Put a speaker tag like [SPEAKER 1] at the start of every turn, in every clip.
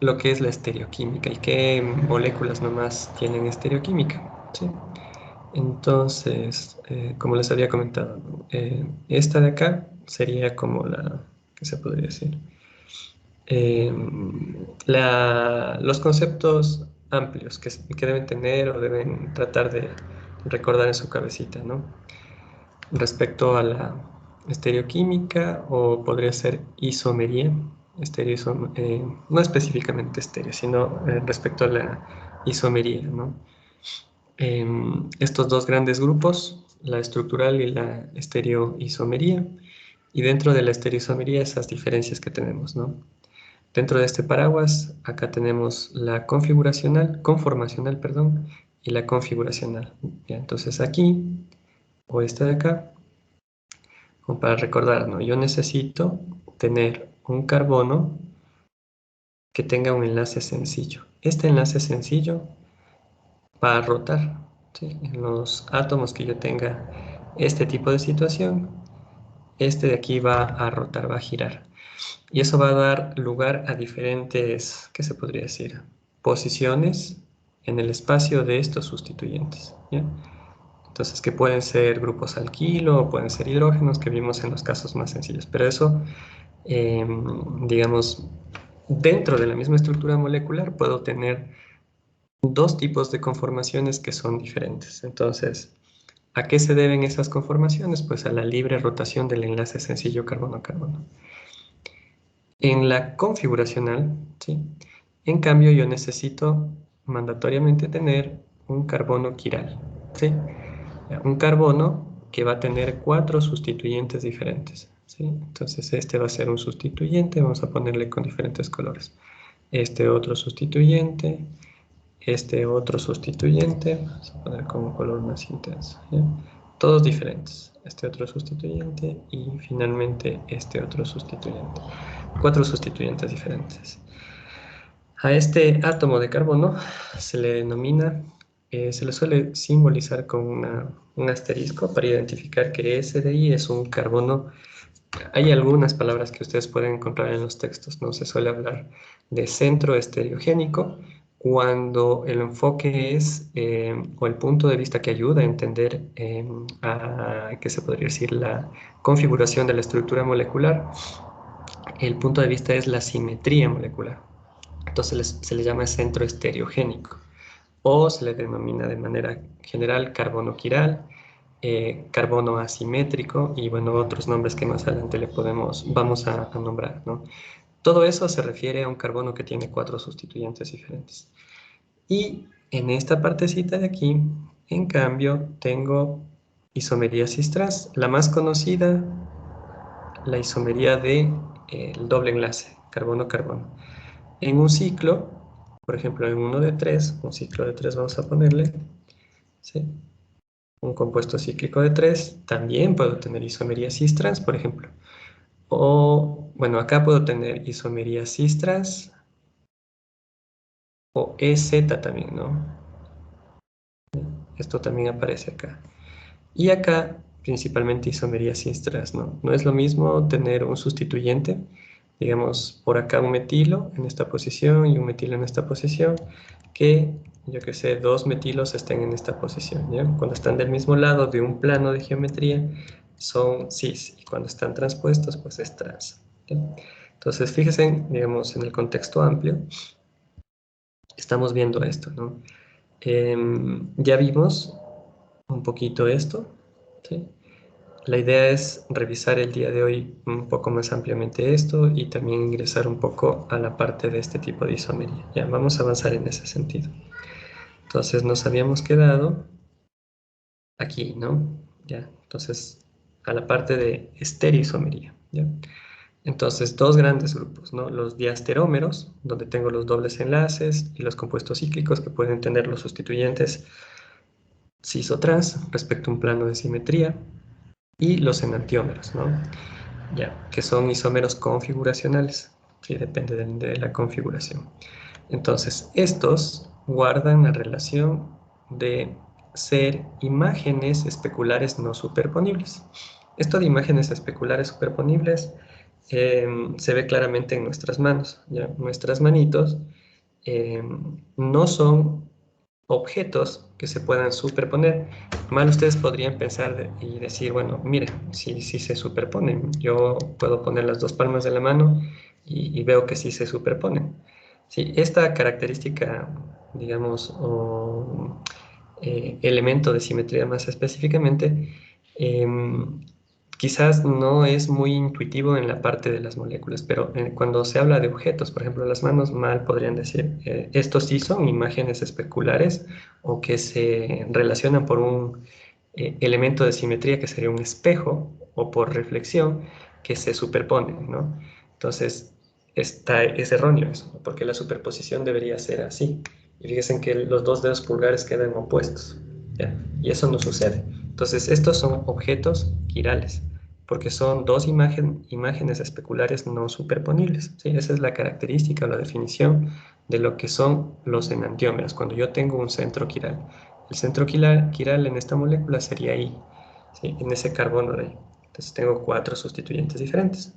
[SPEAKER 1] lo que es la estereoquímica y qué moléculas nomás tienen estereoquímica, ¿sí? Entonces, como les había comentado, ¿no? Esta de acá sería como la, ¿qué se podría decir? Eh, los conceptos amplios que deben tener o deben tratar de recordar en su cabecita, ¿no? Respecto a la estereoquímica o podría ser isomería, no específicamente estéreo, sino respecto a la isomería, ¿no? Estos dos grandes grupos, la estructural y la estereoisomería, y dentro de la estereoisomería esas diferencias que tenemos, ¿no? Dentro de este paraguas, acá tenemos la conformacional, perdón, y la configuracional. ¿Ya? Entonces aquí, o esta de acá, como para recordar, ¿no? Yo necesito tener un carbono que tenga un enlace sencillo. Este enlace sencillo va a rotar, ¿sí? En los átomos que yo tenga este tipo de situación, este de aquí va a rotar, va a girar. Y eso va a dar lugar a diferentes, ¿qué se podría decir? Posiciones en el espacio de estos sustituyentes, ¿ya? Entonces, que pueden ser grupos alquilo o pueden ser hidrógenos que vimos en los casos más sencillos. Pero eso, digamos, dentro de la misma estructura molecular puedo tener dos tipos de conformaciones que son diferentes. Entonces, ¿a qué se deben esas conformaciones? Pues a la libre rotación del enlace sencillo carbono-carbono. En la configuracional, ¿sí? En cambio, yo necesito mandatoriamente tener un carbono quiral, ¿sí? Un carbono que va a tener 4 sustituyentes diferentes, ¿sí? Entonces, este va a ser un sustituyente, vamos a ponerle con diferentes colores. Este otro sustituyente, este otro sustituyente, vamos a poner con un color más intenso, ¿ya? Todos diferentes, este otro sustituyente y finalmente este otro sustituyente. 4 sustituyentes diferentes. A este átomo de carbono se le denomina, se le suele simbolizar con un asterisco para identificar que ese de ahí es un carbono. Hay algunas palabras que ustedes pueden encontrar en los textos, ¿no? Se suele hablar de centro estereogénico cuando el enfoque es, o el punto de vista que ayuda a entender, ¿qué se podría decir? La configuración de la estructura molecular. El punto de vista es la simetría molecular. Entonces se le llama centro estereogénico o se le denomina de manera general carbono quiral, carbono asimétrico y bueno, otros nombres que más adelante vamos a nombrar, ¿no? Todo eso se refiere a un carbono que tiene 4 sustituyentes diferentes. Y en esta partecita de aquí, en cambio, tengo isomería cis-trans, la más conocida, la isomería de el doble enlace, carbono-carbono. En un ciclo, por ejemplo, en uno de 3, un ciclo de 3 vamos a ponerle, ¿sí? Un compuesto cíclico de 3, también puedo tener isomería cis-trans, por ejemplo. O, bueno, acá puedo tener isomería cis-trans o EZ también, ¿no? Esto también aparece acá. Y acá, principalmente isomería cis-trans, ¿no? No es lo mismo tener un sustituyente, digamos, por acá un metilo en esta posición y un metilo en esta posición, que, yo que sé, dos metilos estén en esta posición, ¿ya? Cuando están del mismo lado de un plano de geometría, son cis, y cuando están transpuestos, pues es trans, ¿ya? Entonces, fíjense, digamos, en el contexto amplio, estamos viendo esto, ¿no? Ya vimos un poquito esto, ¿sí? La idea es revisar el día de hoy un poco más ampliamente esto y también ingresar un poco a la parte de este tipo de isomería. Ya, vamos a avanzar en ese sentido. Entonces nos habíamos quedado aquí, ¿no? Ya, entonces a la parte de estereoisomería, ¿ya? Entonces, dos grandes grupos, ¿no? Los diasterómeros, donde tengo los dobles enlaces, y los compuestos cíclicos que pueden tener los sustituyentes cis o trans respecto a un plano de simetría, y los enantiómeros, ¿no? Ya, que son isómeros configuracionales, ¿sí? Depende de la configuración. Entonces, estos guardan la relación de ser imágenes especulares no superponibles. Esto de imágenes especulares superponibles se ve claramente en nuestras manos. ¿Ya? Nuestras manitos no son objetos que se puedan superponer. Mal ustedes podrían pensar y decir, bueno, mire, si se superponen, yo puedo poner las dos palmas de la mano y veo que sí se superponen. Sí, esta característica, digamos, o elemento de simetría más específicamente, quizás no es muy intuitivo en la parte de las moléculas, pero cuando se habla de objetos, por ejemplo, las manos, mal podrían decir, estos sí son imágenes especulares o que se relacionan por un elemento de simetría que sería un espejo o por reflexión que se superponen, ¿no? Entonces, es erróneo eso, porque la superposición debería ser así. Y fíjense que los dos dedos pulgares quedan opuestos, ¿ya? Y eso no sucede. Entonces, estos son objetos quirales, porque son dos imágenes especulares no superponibles, ¿sí? Esa es la característica o la definición de lo que son los enantiómeros, cuando yo tengo un centro quiral. El centro quiral en esta molécula sería I, ¿sí? En ese carbono de ahí. Entonces tengo 4 sustituyentes diferentes.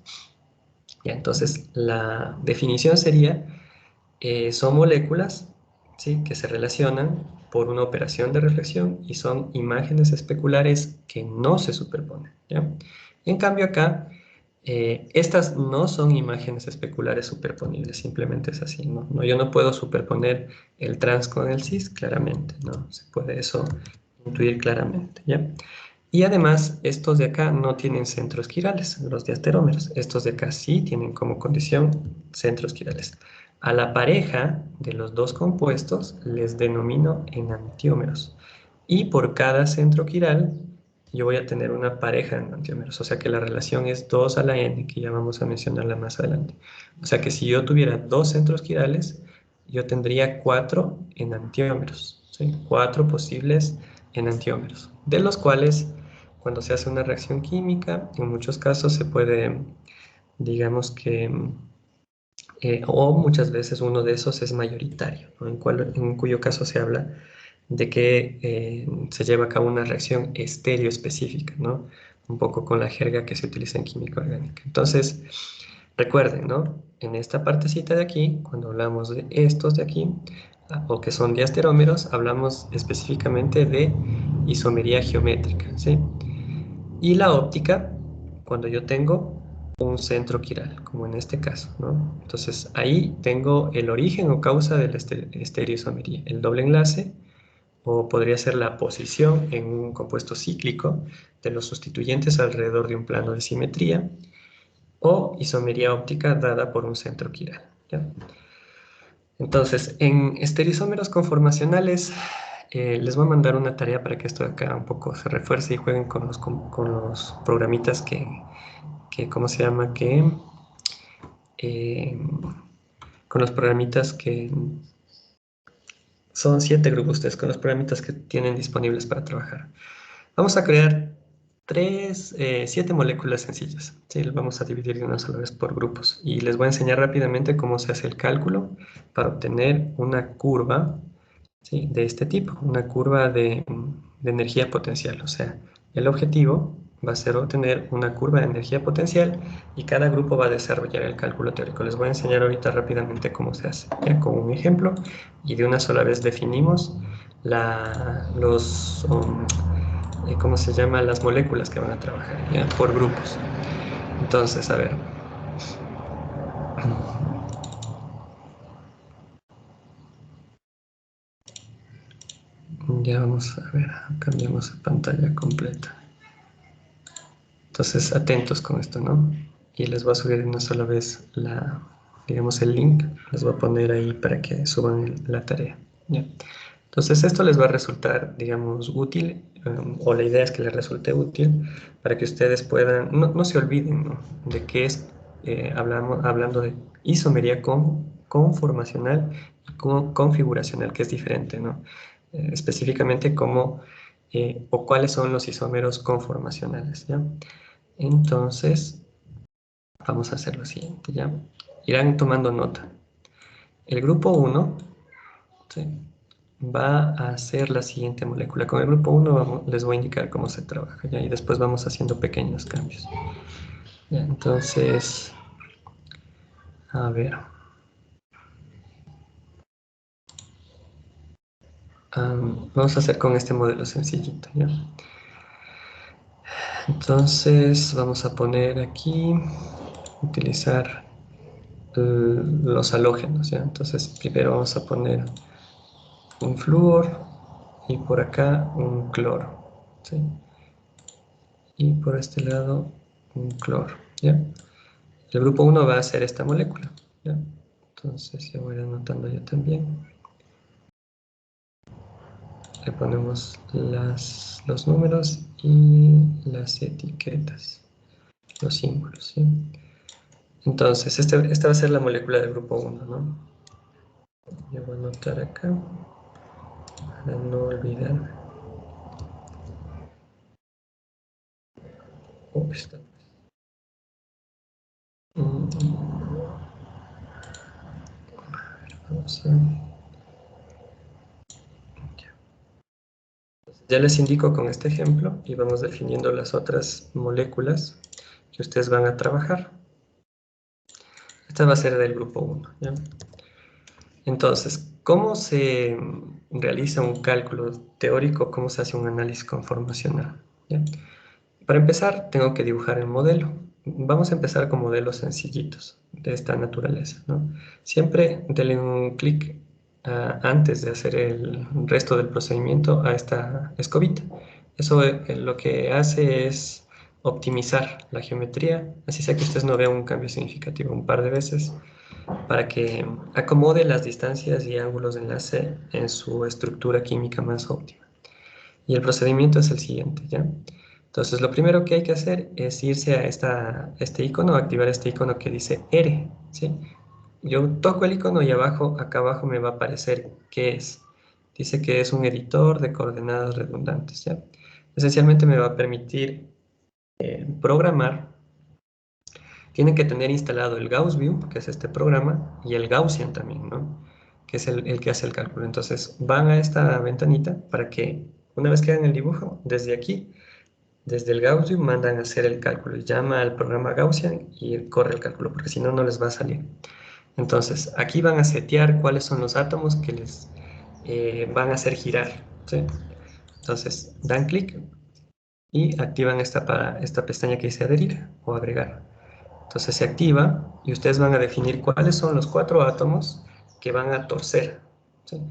[SPEAKER 1] Ya, entonces la definición sería, son moléculas, ¿sí? Que se relacionan por una operación de reflexión y son imágenes especulares que no se superponen, ¿ya? Y en cambio acá, estas no son imágenes especulares superponibles, simplemente es así, ¿no? Yo no puedo superponer el trans con el cis, claramente, ¿no? Se puede eso intuir claramente, ¿ya? Y además, estos de acá no tienen centros quirales, los diasterómeros. Estos de acá sí tienen como condición centros quirales. A la pareja de los dos compuestos les denomino enantiómeros. Y por cada centro quiral, yo voy a tener una pareja de enantiómeros. O sea que la relación es 2 a la n, que ya vamos a mencionarla más adelante. O sea que si yo tuviera dos centros quirales, yo tendría 4 enantiómeros, ¿sí? 4 posibles enantiómeros, de los cuales cuando se hace una reacción química, en muchos casos se puede, digamos que, o muchas veces uno de esos es mayoritario, ¿no? En cuyo caso se habla de que se lleva a cabo una reacción estéreo específica, ¿no? Un poco con la jerga que se utiliza en química orgánica. Entonces, recuerden, ¿no? En esta partecita de aquí, cuando hablamos de estos de aquí, o que son diasterómeros, hablamos específicamente de isomería geométrica, ¿sí? Y la óptica, cuando yo tengo un centro quiral, como en este caso, ¿no? Entonces ahí tengo el origen o causa de la estereoisomería, el doble enlace, o podría ser la posición en un compuesto cíclico de los sustituyentes alrededor de un plano de simetría, o isomería óptica dada por un centro quiral, ¿ya? Entonces, en estereoisómeros conformacionales, les voy a mandar una tarea para que esto de acá un poco se refuerce y jueguen con los programitas ¿cómo se llama? Eh, con los programitas que son 7 grupos ustedes, con los programitas que tienen disponibles para trabajar. Vamos a crear 7 moléculas sencillas, ¿sí? Las vamos a dividir de una sola vez por grupos y les voy a enseñar rápidamente cómo se hace el cálculo para obtener una curva, ¿sí? De este tipo, una curva de energía potencial. O sea, el objetivo va a ser obtener una curva de energía potencial y cada grupo va a desarrollar el cálculo teórico. Les voy a enseñar ahorita rápidamente cómo se hace, ¿ya? Con un ejemplo, y de una sola vez definimos ¿cómo se llama? Las moléculas que van a trabajar, ¿ya? Por grupos. Entonces, a ver. Ya vamos a ver, cambiamos a pantalla completa. Entonces, atentos con esto, ¿no? Y les voy a subir una sola vez digamos, el link. Les voy a poner ahí para que suban la tarea, ¿ya? Entonces, esto les va a resultar, digamos, útil, o la idea es que les resulte útil para que ustedes puedan, no se olviden, ¿no? De qué es, hablando de isomería conformacional y configuracional, que es diferente, ¿no? Específicamente cómo o cuáles son los isómeros conformacionales, ¿ya? Entonces, vamos a hacer lo siguiente, ¿ya? Irán tomando nota. El grupo 1, ¿sí? Va a hacer la siguiente molécula. Con el grupo 1 les voy a indicar cómo se trabaja, ¿ya? Y después vamos haciendo pequeños cambios. ¿Ya? Entonces, A ver. Vamos a hacer con este modelo sencillito, ¿ya? Entonces vamos a poner aquí, utilizar los halógenos, ¿ya? Entonces primero vamos a poner un flúor y por acá un cloro, ¿sí? Y por este lado un cloro, ¿ya? El grupo 1 va a ser esta molécula, ¿ya? Entonces ya voy anotando yo también. Le ponemos los números y las etiquetas, los símbolos, ¿sí? Entonces, esta va a ser la molécula del grupo 1, ¿no? Yo voy a anotar acá para no olvidar. Está. Vamos a... Ya les indico con este ejemplo y vamos definiendo las otras moléculas que ustedes van a trabajar. Esta va a ser del grupo 1, ¿ya? Entonces, ¿cómo se realiza un cálculo teórico? ¿Cómo se hace un análisis conformacional? ¿Ya? Para empezar, tengo que dibujar el modelo. Vamos a empezar con modelos sencillitos de esta naturaleza, ¿no? Siempre denle un clic antes de hacer el resto del procedimiento a esta escobita. Eso lo que hace es optimizar la geometría, así sea que ustedes no vean un cambio significativo un par de veces, para que acomode las distancias y ángulos de enlace en su estructura química más óptima. Y el procedimiento es el siguiente, ¿ya? Entonces, lo primero que hay que hacer es irse a este icono, activar este icono que dice R, ¿sí? Yo toco el icono y acá abajo me va a aparecer qué es. Dice que es un editor de coordenadas redundantes, ¿ya? Esencialmente me va a permitir programar. Tienen que tener instalado el Gauss View, que es este programa, y el Gaussian también, ¿no? Que es el que hace el cálculo. Entonces, van a esta ventanita para que, una vez que hagan el dibujo, desde aquí, desde el Gauss View, mandan a hacer el cálculo. Llama al programa Gaussian y corre el cálculo, porque si no, no les va a salir. Entonces, aquí van a setear cuáles son los átomos que les van a hacer girar, ¿sí? Entonces, dan clic y activan esta pestaña que dice adherir o agregar. Entonces se activa y ustedes van a definir cuáles son los 4 átomos que van a torcer, ¿sí?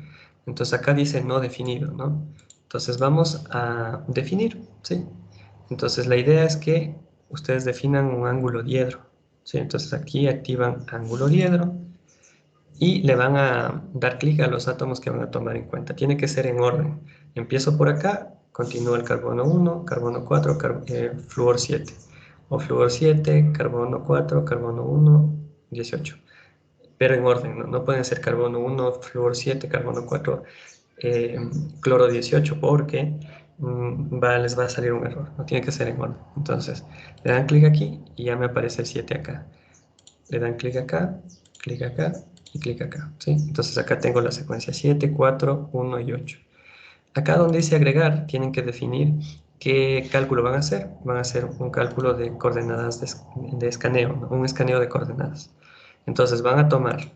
[SPEAKER 1] Entonces acá dice no definido, ¿no? Entonces vamos a definir, ¿sí? Entonces la idea es que ustedes definan un ángulo diedro, ¿sí? Entonces aquí activan ángulo diedro y le van a dar clic a los átomos que van a tomar en cuenta. Tiene que ser en orden. Empiezo por acá, continúa el carbono 1, carbono 4, flúor 7. O flúor 7, carbono 4, carbono 1, 18. Pero en orden, no pueden ser carbono 1, flúor 7, carbono 4, cloro 18, porque les va a salir un error. No tiene que ser en orden. Entonces, le dan clic aquí y ya me aparece el 7 acá. Le dan clic acá y clic acá, ¿sí? Entonces acá tengo la secuencia 7, 4, 1 y 8. Acá donde dice agregar, tienen que definir qué cálculo van a hacer. Van a hacer un cálculo de coordenadas de escaneo, ¿no? Un escaneo de coordenadas. Entonces van a tomar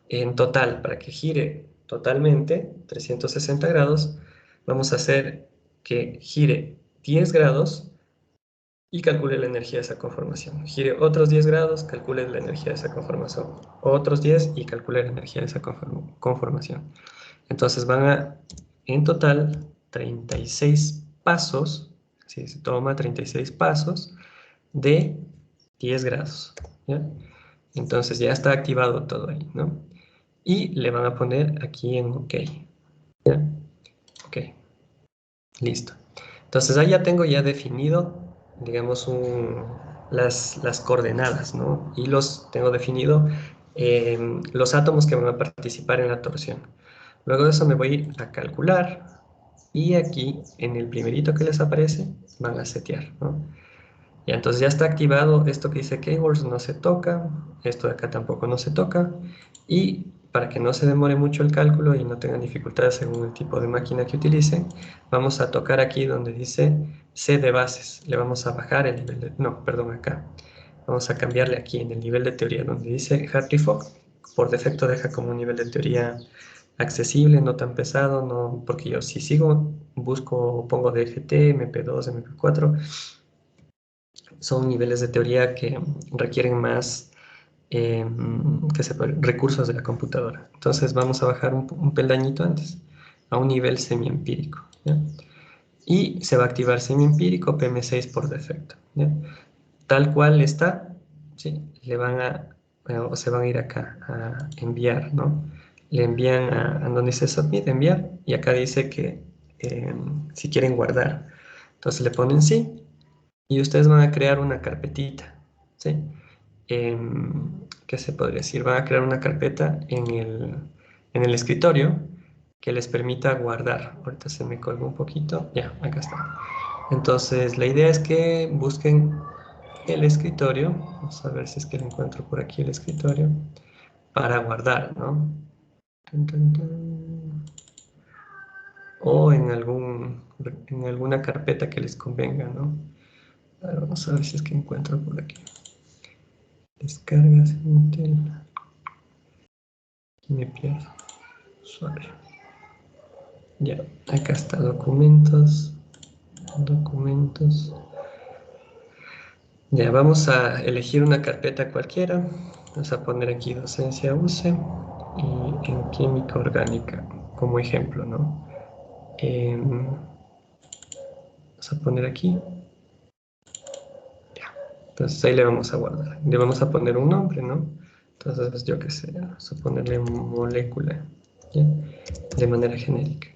[SPEAKER 1] en total, para que gire totalmente 360 grados, vamos a hacer que gire 10 grados y calcule la energía de esa conformación. Gire otros 10 grados, calcule la energía de esa conformación. Otros 10 y calcule la energía de esa conformación. Entonces van a, en total, 36 pasos, ¿sí? Se toma 36 pasos de 10 grados, ¿ya? Entonces ya está activado todo ahí, ¿no? Y le van a poner aquí en OK, ¿ya? OK, listo. Entonces ahí ya tengo ya definido, digamos, las coordenadas, ¿no? Y tengo definido los átomos que van a participar en la torsión. Luego de eso me voy a calcular y aquí en el primerito que les aparece van a setear, ¿no? Y entonces ya está activado esto que dice keywords, no se toca, esto de acá tampoco no se toca, y para que no se demore mucho el cálculo y no tengan dificultades según el tipo de máquina que utilicen, vamos a tocar aquí donde dice C de bases, le vamos a bajar el nivel de, no, perdón, acá, vamos a cambiarle aquí en el nivel de teoría donde dice Hartree-Fock. Por defecto deja como un nivel de teoría accesible, no tan pesado, no, porque yo si sigo, busco, pongo DGT, MP2, MP4, son niveles de teoría que requieren más recursos de la computadora. Entonces vamos a bajar un peldañito antes, a un nivel semiempírico, ¿ya? Y se va a activar semiempírico PM6 por defecto, ¿ya? Tal cual está, ¿sí? Le van o se van a ir acá a enviar, ¿no? Le envían a donde dice submit, enviar, y acá dice que si quieren guardar. Entonces le ponen sí, y ustedes van a crear una carpetita, ¿sí? ¿Qué se podría decir? Van a crear una carpeta en el escritorio que les permita guardar. Ahorita se me colgó un poquito. Ya, acá está. Entonces, la idea es que busquen el escritorio. Vamos a ver si es que lo encuentro por aquí, el escritorio, para guardar, ¿no? Tun, tun, tun. O en alguna carpeta que les convenga, ¿no? A ver, vamos a ver si es que encuentro por aquí. Descargas Intel. Aquí me pierdo. Usuario. Ya, acá está documentos. Documentos. Ya, vamos a elegir una carpeta cualquiera. Vamos a poner aquí docencia UCE y en química orgánica como ejemplo, ¿no? Vamos a poner aquí. Ya. Entonces ahí le vamos a guardar. Le vamos a poner un nombre, ¿no? Entonces, pues, yo qué sé, vamos a ponerle molécula, ¿ya? De manera genérica.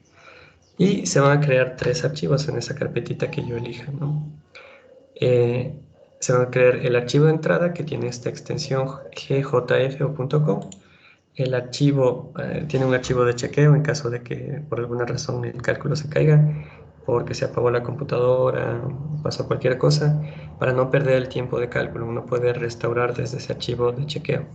[SPEAKER 1] Y se van a crear 3 archivos en esa carpetita que yo elija, ¿no? Eh, Se va a crear el archivo de entrada que tiene esta extensión gjf o .com. El archivo tiene un archivo de chequeo en caso de que por alguna razón el cálculo se caiga, porque se apagó la computadora, pasó cualquier cosa. Para no perder el tiempo de cálculo, uno puede restaurar desde ese archivo de chequeo.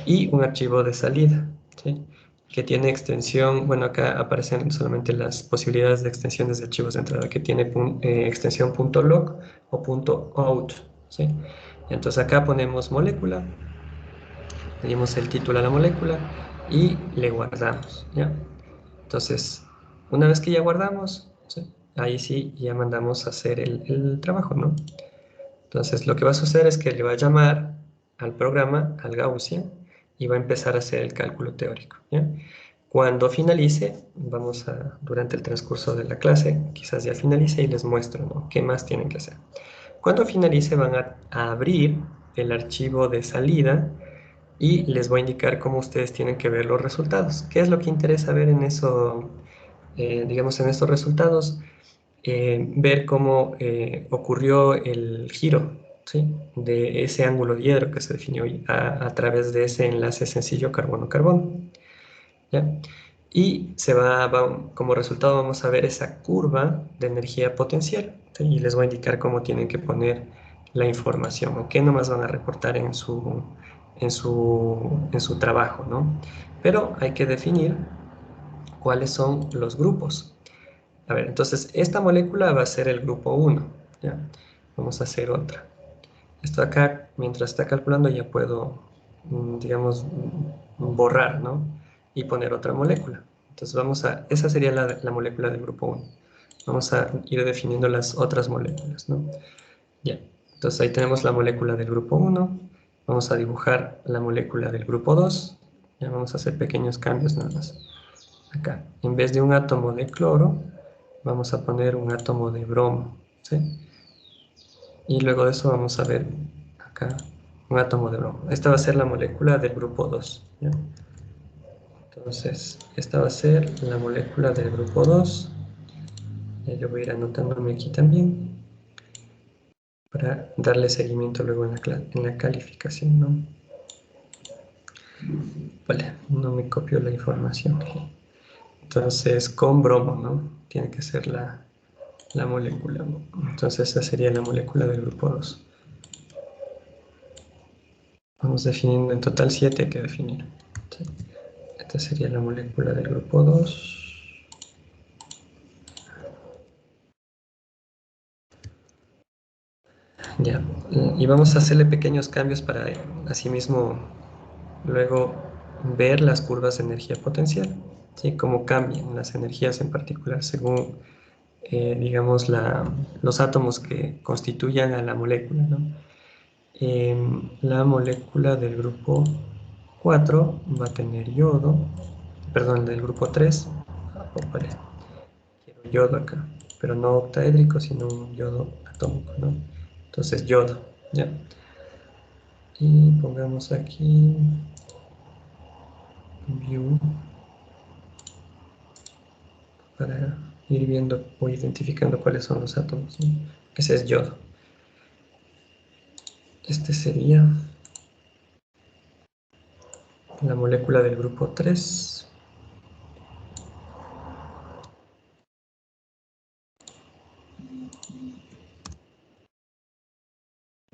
[SPEAKER 1] Y un archivo de salida, ¿sí? Que tiene extensión, bueno, acá aparecen solamente las posibilidades de extensiones de archivos de entrada, que tiene extensión .log o .out, ¿sí? Entonces acá ponemos molécula, le dimos el título a la molécula y le guardamos, ¿ya? Entonces, una vez que ya guardamos, ¿sí? Ahí sí ya mandamos a hacer el trabajo, ¿no? Entonces, lo que va a suceder es que le va a llamar al programa, al Gaussian, y va a empezar a hacer el cálculo teórico, ¿ya? Cuando finalice, durante el transcurso de la clase, quizás ya finalice y les muestro, ¿no? ¿Qué más tienen que hacer? Cuando finalice van a abrir el archivo de salida y les voy a indicar cómo ustedes tienen que ver los resultados. ¿Qué es lo que interesa ver en eso, digamos, en estos resultados? Ver cómo ocurrió el giro, ¿sí? De ese ángulo diedro que se definió a través de ese enlace sencillo carbono-carbono, ¿ya? Y como resultado vamos a ver esa curva de energía potencial, ¿sí? Y les voy a indicar cómo tienen que poner la información o qué nomás van a reportar en su trabajo, ¿no? Pero hay que definir cuáles son los grupos. A ver, entonces esta molécula va a ser el grupo 1, ¿ya? Vamos a hacer otra. Esto acá, mientras está calculando, ya puedo, digamos, borrar, ¿no? Y poner otra molécula. Entonces esa sería la molécula del grupo 1. Vamos a ir definiendo las otras moléculas, ¿no? Ya, entonces ahí tenemos la molécula del grupo 1. Vamos a dibujar la molécula del grupo 2. Ya vamos a hacer pequeños cambios nada más. Acá, en vez de un átomo de cloro, vamos a poner un átomo de bromo, ¿sí? Y luego de eso vamos a ver acá un átomo de bromo. Esta va a ser la molécula del grupo 2, ¿ya? Entonces, esta va a ser la molécula del grupo 2. Yo voy a ir anotándome aquí también para darle seguimiento luego en la calificación, ¿no? Vale, no me copió la información. Entonces, con bromo, ¿no? Tiene que ser la molécula. Entonces esa sería la molécula del grupo 2. Vamos definiendo en total 7 hay que definir. ¿Sí? Esta sería la molécula del grupo 2. Ya, y vamos a hacerle pequeños cambios para asimismo luego ver las curvas de energía potencial, ¿sí? Cómo cambian las energías en particular según, digamos, los átomos que constituyan a la molécula, ¿no? La molécula del grupo 4 va a tener yodo, perdón, del grupo 3, vale, quiero yodo acá, pero no octaédrico, sino un yodo atómico, ¿no? Entonces, yodo, ¿ya? Y pongamos aquí view para ir viendo o identificando cuáles son los átomos, ¿no? Ese es yodo. Este sería la molécula del grupo 3.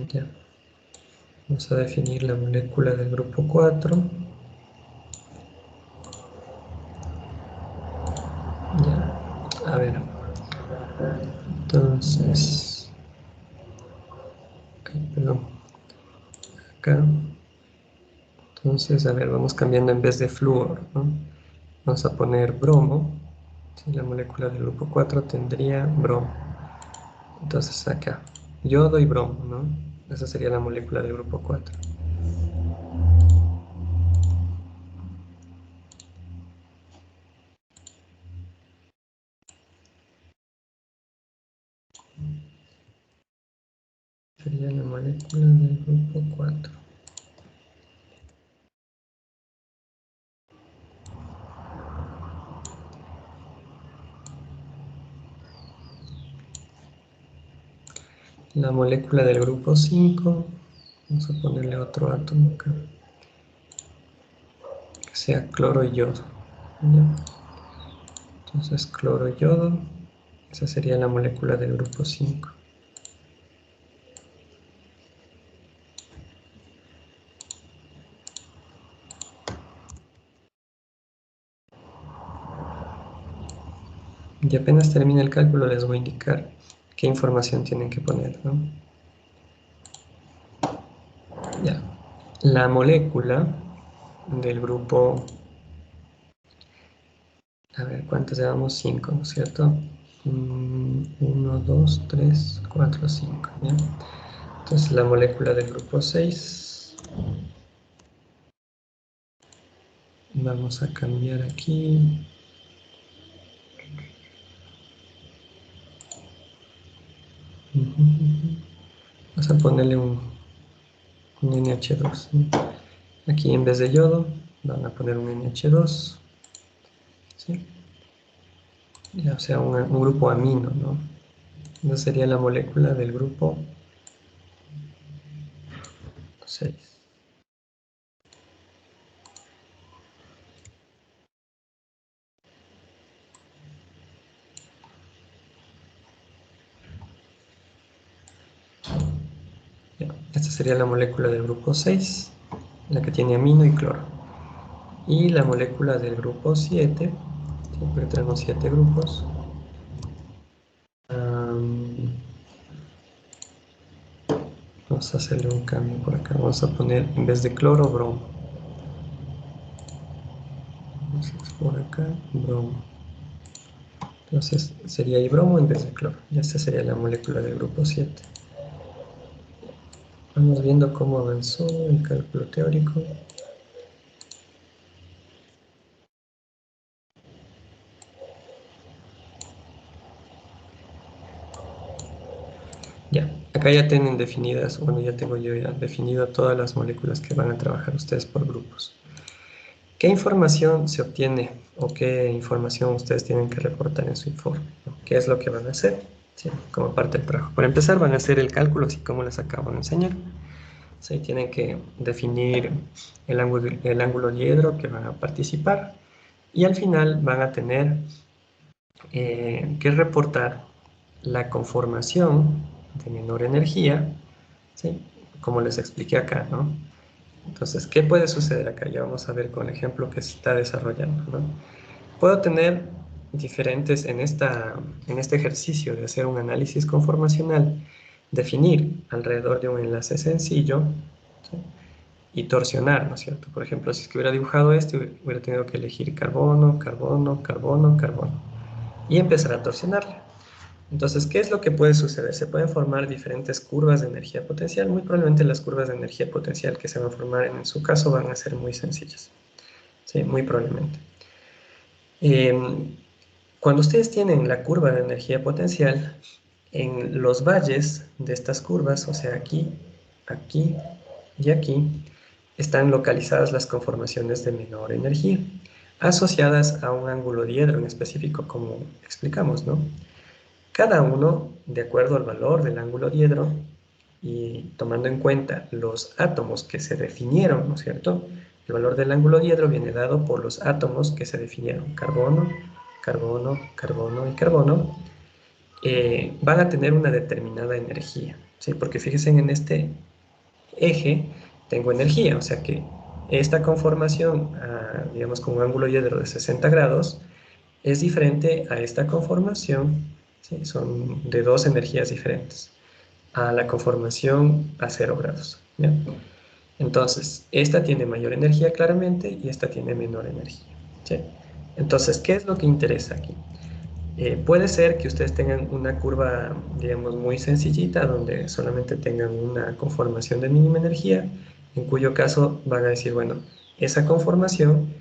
[SPEAKER 1] Ya. Vamos a definir la molécula del grupo 4. Ya. A ver. Entonces, perdón, acá. Entonces, a ver, vamos cambiando en vez de flúor, ¿no? Vamos a poner bromo. Sí, la molécula del grupo 4 tendría bromo. Entonces acá, yodo y bromo, ¿no? Esa sería la molécula del grupo 4. Sería la molécula del grupo 4. La molécula del grupo 5, vamos a ponerle otro átomo acá, que sea cloro y yodo. ¿Ya? Entonces cloro y yodo, esa sería la molécula del grupo 5. Y apenas termine el cálculo les voy a indicar qué información tienen que poner, ¿no? Ya. La molécula del grupo, a ver, ¿cuántas llevamos? 5, ¿no es cierto? 1, 2, 3, 4, 5, ¿ya? Entonces la molécula del grupo 6, vamos a cambiar aquí. Vamos a ponerle un NH2, ¿sí? Aquí en vez de yodo van a poner un NH2, ¿sí? Ya, o sea, un grupo amino, ¿no? Esa sería la molécula del grupo 6. Ya, esta sería la molécula del grupo 6, la que tiene amino y cloro. Y la molécula del grupo 7, ¿sí? Porque tenemos 7 grupos. Vamos a hacerle un cambio por acá. Vamos a poner, en vez de cloro, bromo. Entonces, por acá, bromo. Entonces, sería ahí bromo en vez de cloro. Y esta sería la molécula del grupo 7. Vamos viendo cómo avanzó el cálculo teórico. Ya, acá ya tienen definidas, bueno, ya tengo yo ya definido todas las moléculas que van a trabajar ustedes por grupos. ¿Qué información se obtiene o qué información ustedes tienen que reportar en su informe? ¿Qué es lo que van a hacer? Sí, como parte del trabajo. Para empezar van a hacer el cálculo así como les acabo de enseñar. Sí, tienen que definir el ángulo diedro que van a participar y al final van a tener que reportar la conformación de menor energía, ¿sí? Como les expliqué acá, ¿no? Entonces, ¿qué puede suceder acá? Ya vamos a ver con el ejemplo que se está desarrollando, ¿no? Puedo tener diferentes, en este ejercicio de hacer un análisis conformacional, definir alrededor de un enlace sencillo, ¿sí? Y torsionar, ¿no es cierto? Por ejemplo, si es que hubiera dibujado este, hubiera tenido que elegir carbono, carbono, carbono, carbono, y empezar a torsionarle. Entonces, ¿qué es lo que puede suceder? Se pueden formar diferentes curvas de energía potencial. Muy probablemente las curvas de energía potencial que se van a formar en su caso van a ser muy sencillas. Sí, muy probablemente. Cuando ustedes tienen la curva de energía potencial, en los valles de estas curvas, o sea, aquí, aquí y aquí, están localizadas las conformaciones de menor energía, asociadas a un ángulo diedro en específico, como explicamos, ¿no? Cada uno, de acuerdo al valor del ángulo diedro y tomando en cuenta los átomos que se definieron, ¿no es cierto? El valor del ángulo diedro viene dado por los átomos que se definieron, carbono, carbono, carbono y carbono, van a tener una determinada energía, ¿sí? Porque fíjense en este eje tengo energía, o sea que esta conformación, digamos con un ángulo diedro de 60 grados, es diferente a esta conformación, ¿sí? Son de dos energías diferentes, a la conformación a 0 grados, ¿ya? Entonces, esta tiene mayor energía claramente y esta tiene menor energía, ¿sí? Entonces, ¿qué es lo que interesa aquí? Puede ser que ustedes tengan una curva, digamos, muy sencillita, donde solamente tengan una conformación de mínima energía, en cuyo caso van a decir, bueno, esa conformación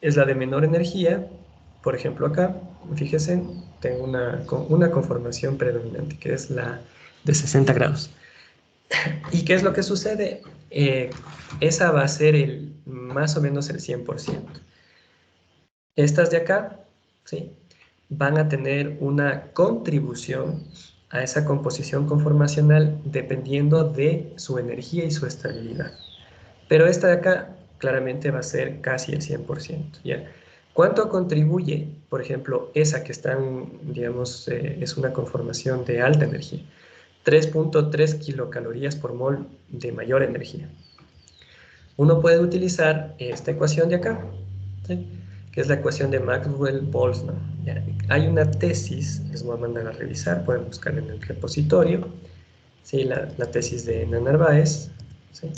[SPEAKER 1] es la de menor energía. Por ejemplo, acá, fíjense, tengo una conformación predominante, que es la de 60 grados. ¿Y qué es lo que sucede? Esa va a ser más o menos el 100%. Estas de acá, ¿sí? Van a tener una contribución a esa composición conformacional dependiendo de su energía y su estabilidad. Pero esta de acá claramente va a ser casi el 100%, ¿ya? ¿Cuánto contribuye, por ejemplo, esa que está, digamos, es una conformación de alta energía? 3.3 kilocalorías por mol de mayor energía. Uno puede utilizar esta ecuación de acá, ¿sí? Que es la ecuación de Maxwell-Boltzmann. Hay una tesis, les voy a mandar a revisar, pueden buscar en el repositorio, ¿sí? La tesis de Ana Narváez, ¿sí?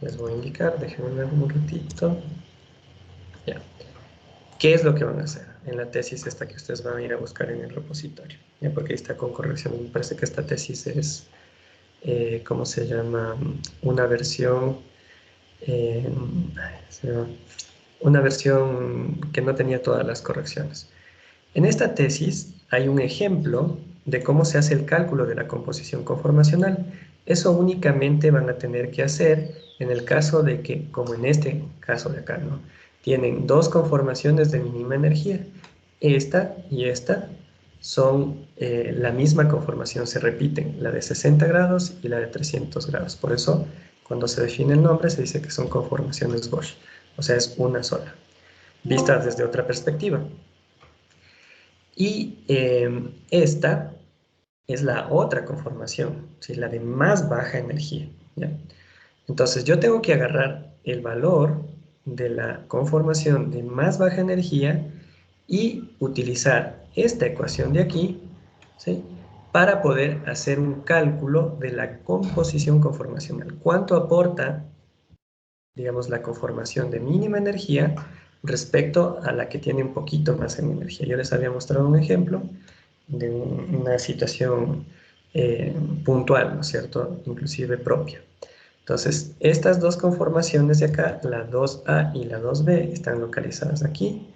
[SPEAKER 1] Les voy a indicar, déjenme un ratito. Ya. ¿Qué es lo que van a hacer en la tesis esta que ustedes van a ir a buscar en el repositorio? ¿Ya? Porque ahí está con corrección. Me parece que esta tesis es, ¿cómo se llama? Una versión, eh, una versión que no tenía todas las correcciones. En esta tesis hay un ejemplo de cómo se hace el cálculo de la composición conformacional. Eso únicamente van a tener que hacer en el caso de que, como en este caso de acá, ¿no? Tienen dos conformaciones de mínima energía. Esta y esta son la misma conformación, se repiten, la de 60 grados y la de 300 grados. Por eso, cuando se define el nombre, se dice que son conformaciones Bosch. O sea, es una sola, vista desde otra perspectiva. Y esta es la otra conformación, ¿sí? La de más baja energía, ¿ya? Entonces yo tengo que agarrar el valor de la conformación de más baja energía y utilizar esta ecuación de aquí, ¿sí? Para poder hacer un cálculo de la composición conformacional. ¿Cuánto aporta, digamos, la conformación de mínima energía respecto a la que tiene un poquito más en energía? Yo les había mostrado un ejemplo de una situación puntual, ¿no es cierto? Inclusive propia. Entonces, estas dos conformaciones de acá, la 2A y la 2B, están localizadas aquí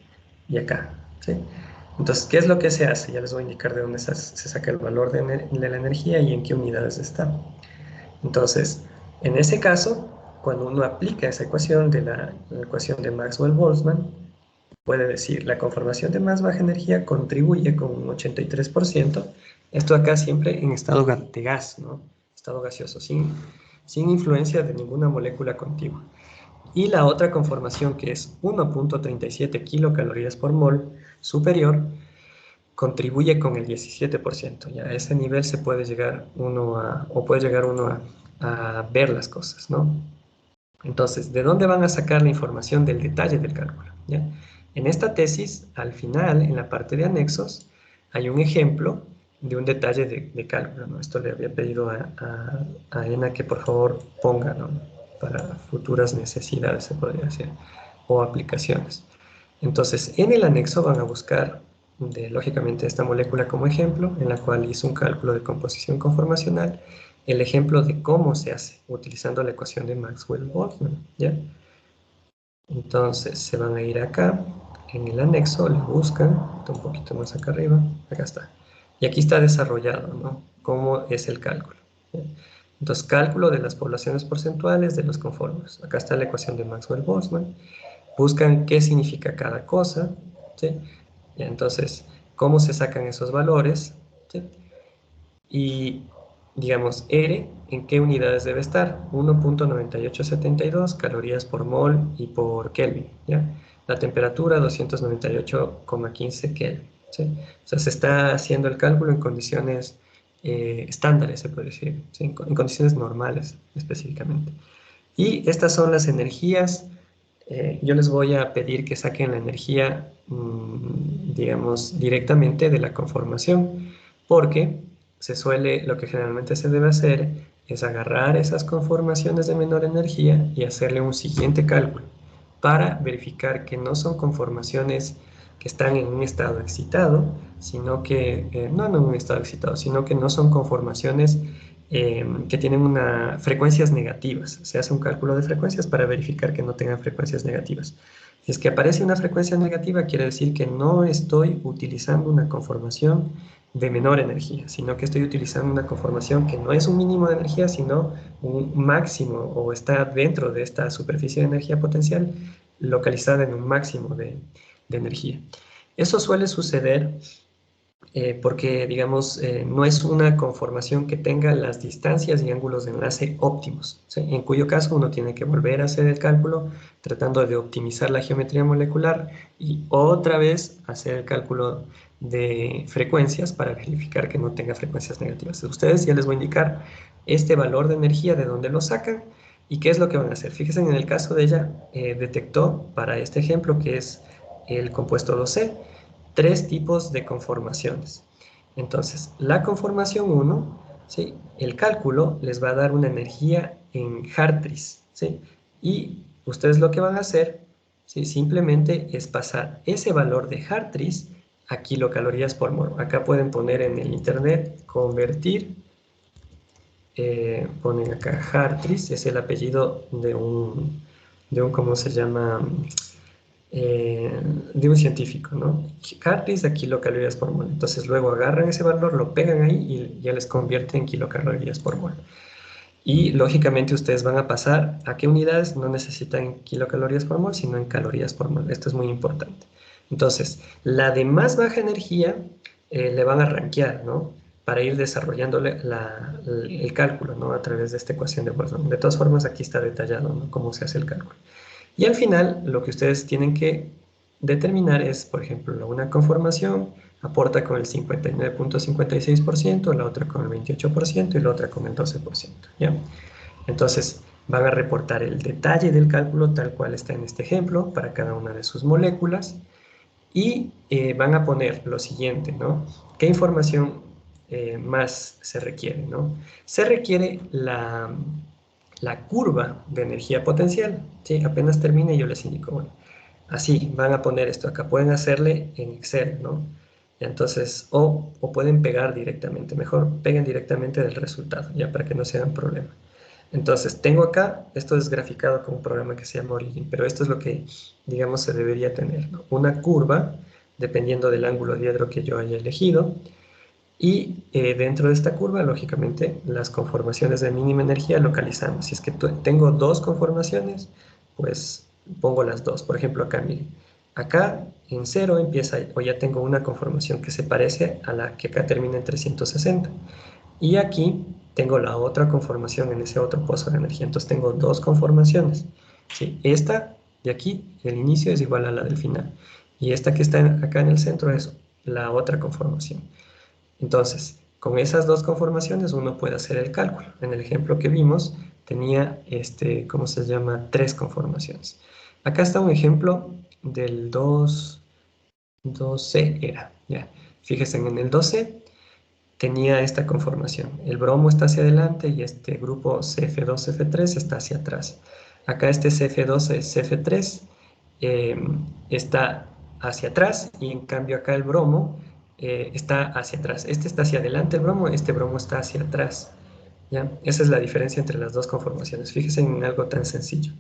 [SPEAKER 1] y acá, ¿sí? Entonces, ¿qué es lo que se hace? Ya les voy a indicar de dónde se saca el valor de la energía y en qué unidades está. Entonces, en ese caso, cuando uno aplica esa ecuación de la ecuación de Maxwell-Boltzmann, puede decir, la conformación de más baja energía contribuye con un 83%. Esto acá siempre en estado de gas, ¿no? Estado gaseoso, sin influencia de ninguna molécula contigua. Y la otra conformación, que es 1.37 kilocalorías por mol superior, contribuye con el 17%. Ya a ese nivel se puede llegar puede llegar uno a ver las cosas, ¿no? Entonces, ¿de dónde van a sacar la información del detalle del cálculo? ¿Ya? En esta tesis, al final, en la parte de anexos, hay un ejemplo de un detalle de cálculo, ¿no? Esto le había pedido a Ena que por favor ponga, ¿no? Para futuras necesidades, se podría decir, o aplicaciones. Entonces, en el anexo van a buscar, lógicamente, esta molécula como ejemplo, en la cual hizo un cálculo de composición conformacional, el ejemplo de cómo se hace, utilizando la ecuación de Maxwell-Boltzmann, ¿ya? Entonces, se van a ir acá, en el anexo, le buscan, un poquito más acá arriba, acá está. Y aquí está desarrollado, ¿no? Cómo es el cálculo, ¿ya? Entonces, cálculo de las poblaciones porcentuales de los conformes. Acá está la ecuación de Maxwell-Boltzmann. Buscan qué significa cada cosa, ¿sí? Y entonces, cómo se sacan esos valores, ¿sí? Y, digamos, R, ¿en qué unidades debe estar? 1.9872 calorías por mol y por Kelvin, ¿ya? La temperatura, 298,15 Kelvin, ¿sí? O sea, se está haciendo el cálculo en condiciones estándares, se puede decir, ¿sí? En condiciones normales, específicamente. Y estas son las energías. Yo les voy a pedir que saquen la energía, digamos, directamente de la conformación, porque lo que generalmente se debe hacer es agarrar esas conformaciones de menor energía y hacerle un siguiente cálculo para verificar que no son conformaciones que están en un estado excitado, sino que, no en un estado excitado, sino que no son conformaciones que tienen frecuencias negativas. Se hace un cálculo de frecuencias para verificar que no tengan frecuencias negativas. Si es que aparece una frecuencia negativa, quiere decir que no estoy utilizando una conformación de menor energía, sino que estoy utilizando una conformación que no es un mínimo de energía, sino un máximo, o está dentro de esta superficie de energía potencial localizada en un máximo de energía. Eso suele suceder porque, digamos, no es una conformación que tenga las distancias y ángulos de enlace óptimos, ¿sí? En cuyo caso uno tiene que volver a hacer el cálculo tratando de optimizar la geometría molecular y otra vez hacer el cálculo de frecuencias para verificar que no tenga frecuencias negativas. Ustedes ya les voy a indicar este valor de energía, de dónde lo sacan y qué es lo que van a hacer. Fíjense, en el caso de ella, detectó para este ejemplo, que es el compuesto 2C, tres tipos de conformaciones. Entonces, la conformación 1, ¿sí? El cálculo les va a dar una energía en Hartree, ¿sí? Y ustedes lo que van a hacer, ¿sí? Simplemente es pasar ese valor de Hartree a kilocalorías por mol. Acá pueden poner en el internet, convertir, ponen acá Hartree, es el apellido ¿cómo se llama? De un científico, ¿no? Hartree a kilocalorías por mol. Entonces luego agarran ese valor, lo pegan ahí y ya les convierte en kilocalorías por mol. Y lógicamente ustedes van a pasar a qué unidades no necesitan kilocalorías por mol, sino en calorías por mol. Esto es muy importante. Entonces, la de más baja energía le van a rankear, ¿no? Para ir desarrollándole el cálculo, ¿no? A través de esta ecuación de Boltzmann. De todas formas, aquí está detallado, ¿no? Cómo se hace el cálculo. Y al final, lo que ustedes tienen que determinar es, por ejemplo, una conformación aporta con el 59.56%, la otra con el 28% y la otra con el 12%, ¿ya? Entonces, van a reportar el detalle del cálculo tal cual está en este ejemplo para cada una de sus moléculas y van a poner lo siguiente, ¿no? ¿Qué información más se requiere, ¿no? Se requiere la curva de energía potencial, ¿sí? Apenas termine yo les indico, bueno, así van a poner esto acá, pueden hacerle en Excel, ¿no? Entonces, o pueden pegar directamente, mejor peguen directamente del resultado, ya para que no sea un problema. Entonces, tengo acá, esto es graficado con un programa que se llama Origin, pero esto es lo que, digamos, se debería tener, ¿no? Una curva, dependiendo del ángulo diedro que yo haya elegido, y dentro de esta curva, lógicamente, las conformaciones de mínima energía localizando. Si es que tengo dos conformaciones, pues pongo las dos. Por ejemplo, acá, miren, acá en 0 empieza, o ya tengo una conformación que se parece a la que acá termina en 360. Y aquí tengo la otra conformación en ese otro pozo de energía. Entonces tengo dos conformaciones. ¿Sí? Esta de aquí, el inicio es igual a la del final. Y esta que está acá en el centro es la otra conformación. Entonces, con esas dos conformaciones uno puede hacer el cálculo. En el ejemplo que vimos, tenía, ¿cómo se llama? Tres conformaciones. Acá está un ejemplo del 2C era, ya. Fíjense, en el 2C tenía esta conformación. El bromo está hacia adelante y este grupo CF2, CF3 está hacia atrás. Acá este CF2, CF3 está hacia atrás y en cambio acá el bromo está hacia atrás. Este está hacia adelante el bromo, este bromo está hacia atrás. ¿Ya? Esa es la diferencia entre las dos conformaciones. Fíjense en algo tan sencillo.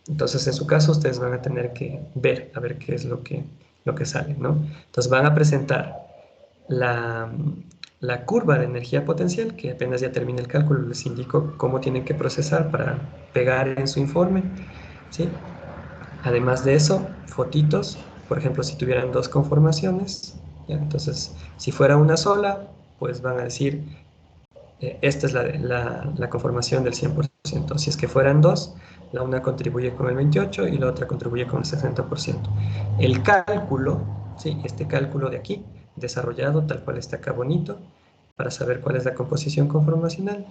[SPEAKER 1] Entonces, en su caso, ustedes van a tener que ver, a ver qué es lo que sale, ¿no? Entonces, van a presentar la, la curva de energía potencial, que apenas ya termine el cálculo, les indico cómo tienen que procesar para pegar en su informe, ¿sí? Además de eso, fotitos, por ejemplo, si tuvieran dos conformaciones, ¿ya? Entonces, si fuera una sola, pues van a decir, esta es la conformación del 100%. Si es que fueran dos, la una contribuye con el 28 y la otra contribuye con el 60%. El cálculo, ¿sí? Este cálculo de aquí, desarrollado tal cual está acá bonito, para saber cuál es la composición conformacional,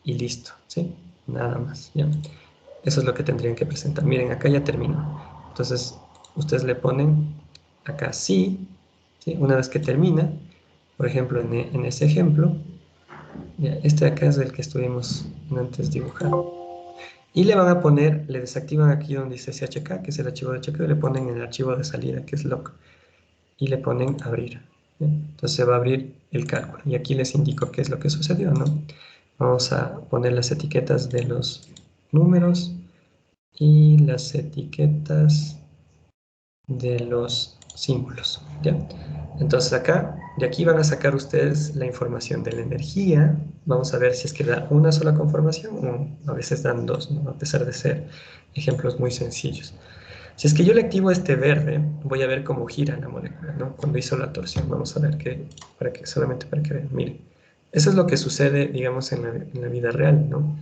[SPEAKER 1] y listo, ¿sí? Nada más, ¿ya? Eso es lo que tendrían que presentar. Miren, acá ya terminó. Entonces, ustedes le ponen acá sí, ¿sí? Una vez que termina, por ejemplo, en ese ejemplo, ya, este de acá es el que estuvimos antes dibujando. Y le van a poner, le desactivan aquí donde dice SHK, que es el archivo de chequeo, y le ponen el archivo de salida, que es lock. Y le ponen abrir. ¿Ya? Entonces se va a abrir el cálculo. Y aquí les indico qué es lo que sucedió, ¿no? Vamos a poner las etiquetas de los números y las etiquetas de los símbolos, ¿ya? Entonces acá, de aquí van a sacar ustedes la información de la energía. Vamos a ver si es que da una sola conformación o a veces dan dos, ¿no? A pesar de ser ejemplos muy sencillos. Si es que yo le activo este verde, voy a ver cómo gira la molécula, ¿no? Cuando hizo la torsión. Vamos a ver que, solamente para que vean, miren. Eso es lo que sucede, digamos, en la vida real, ¿no?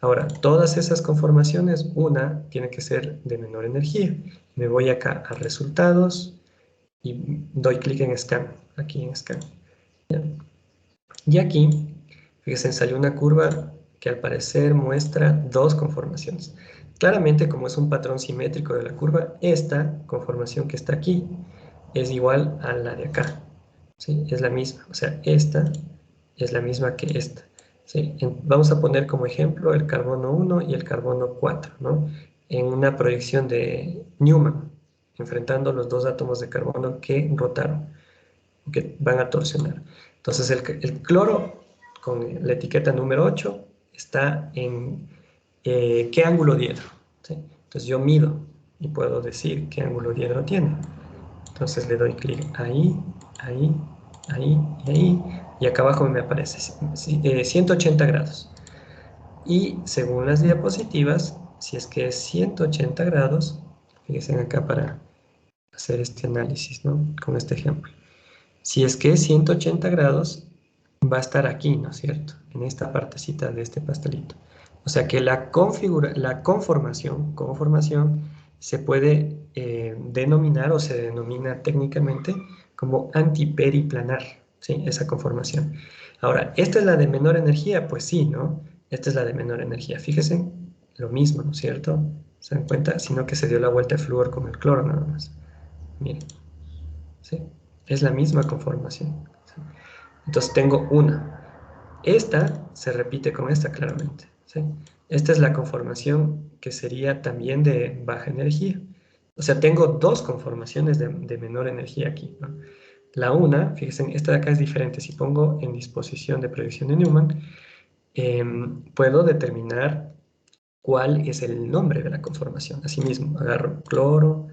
[SPEAKER 1] Ahora, todas esas conformaciones, una tiene que ser de menor energía. Me voy acá a resultados y doy clic en Scan, aquí en Scan. ¿Ya? Y aquí, fíjense, salió una curva que al parecer muestra dos conformaciones. Claramente, como es un patrón simétrico de la curva, esta conformación que está aquí es igual a la de acá. ¿Sí? Es la misma, o sea, esta es la misma que esta. ¿Sí? Vamos a poner como ejemplo el carbono 1 y el carbono 4, ¿no? En una proyección de Newman, enfrentando los dos átomos de carbono que rotaron, que van a torsionar. Entonces el cloro con la etiqueta número 8 está en qué ángulo diedro. ¿Sí? Entonces yo mido y puedo decir qué ángulo diedro tiene. Entonces le doy clic ahí, ahí, ahí y ahí. Y acá abajo me aparece 180 grados. Y según las diapositivas, si es que es 180 grados, fíjense acá para hacer este análisis, ¿no? Con este ejemplo. Si es que es 180 grados, va a estar aquí, ¿no es cierto? En esta partecita de este pastelito. O sea que la conformación se puede denominar o se denomina técnicamente como antiperiplanar, ¿sí? Esa conformación. Ahora, ¿esta es la de menor energía? Pues sí, ¿no? Esta es la de menor energía. Fíjense, lo mismo, ¿no es cierto? ¿Se dan cuenta? Sino que se dio la vuelta de flúor con el cloro nada más. Miren, ¿sí? Es la misma conformación. ¿Sí? Entonces tengo una. Esta se repite con esta claramente, ¿sí? Esta es la conformación que sería también de baja energía. O sea, tengo dos conformaciones de menor energía aquí, ¿no? La una, fíjense, esta de acá es diferente. Si pongo en disposición de predicción de Newman, puedo determinar cuál es el nombre de la conformación. Asimismo, agarro cloro,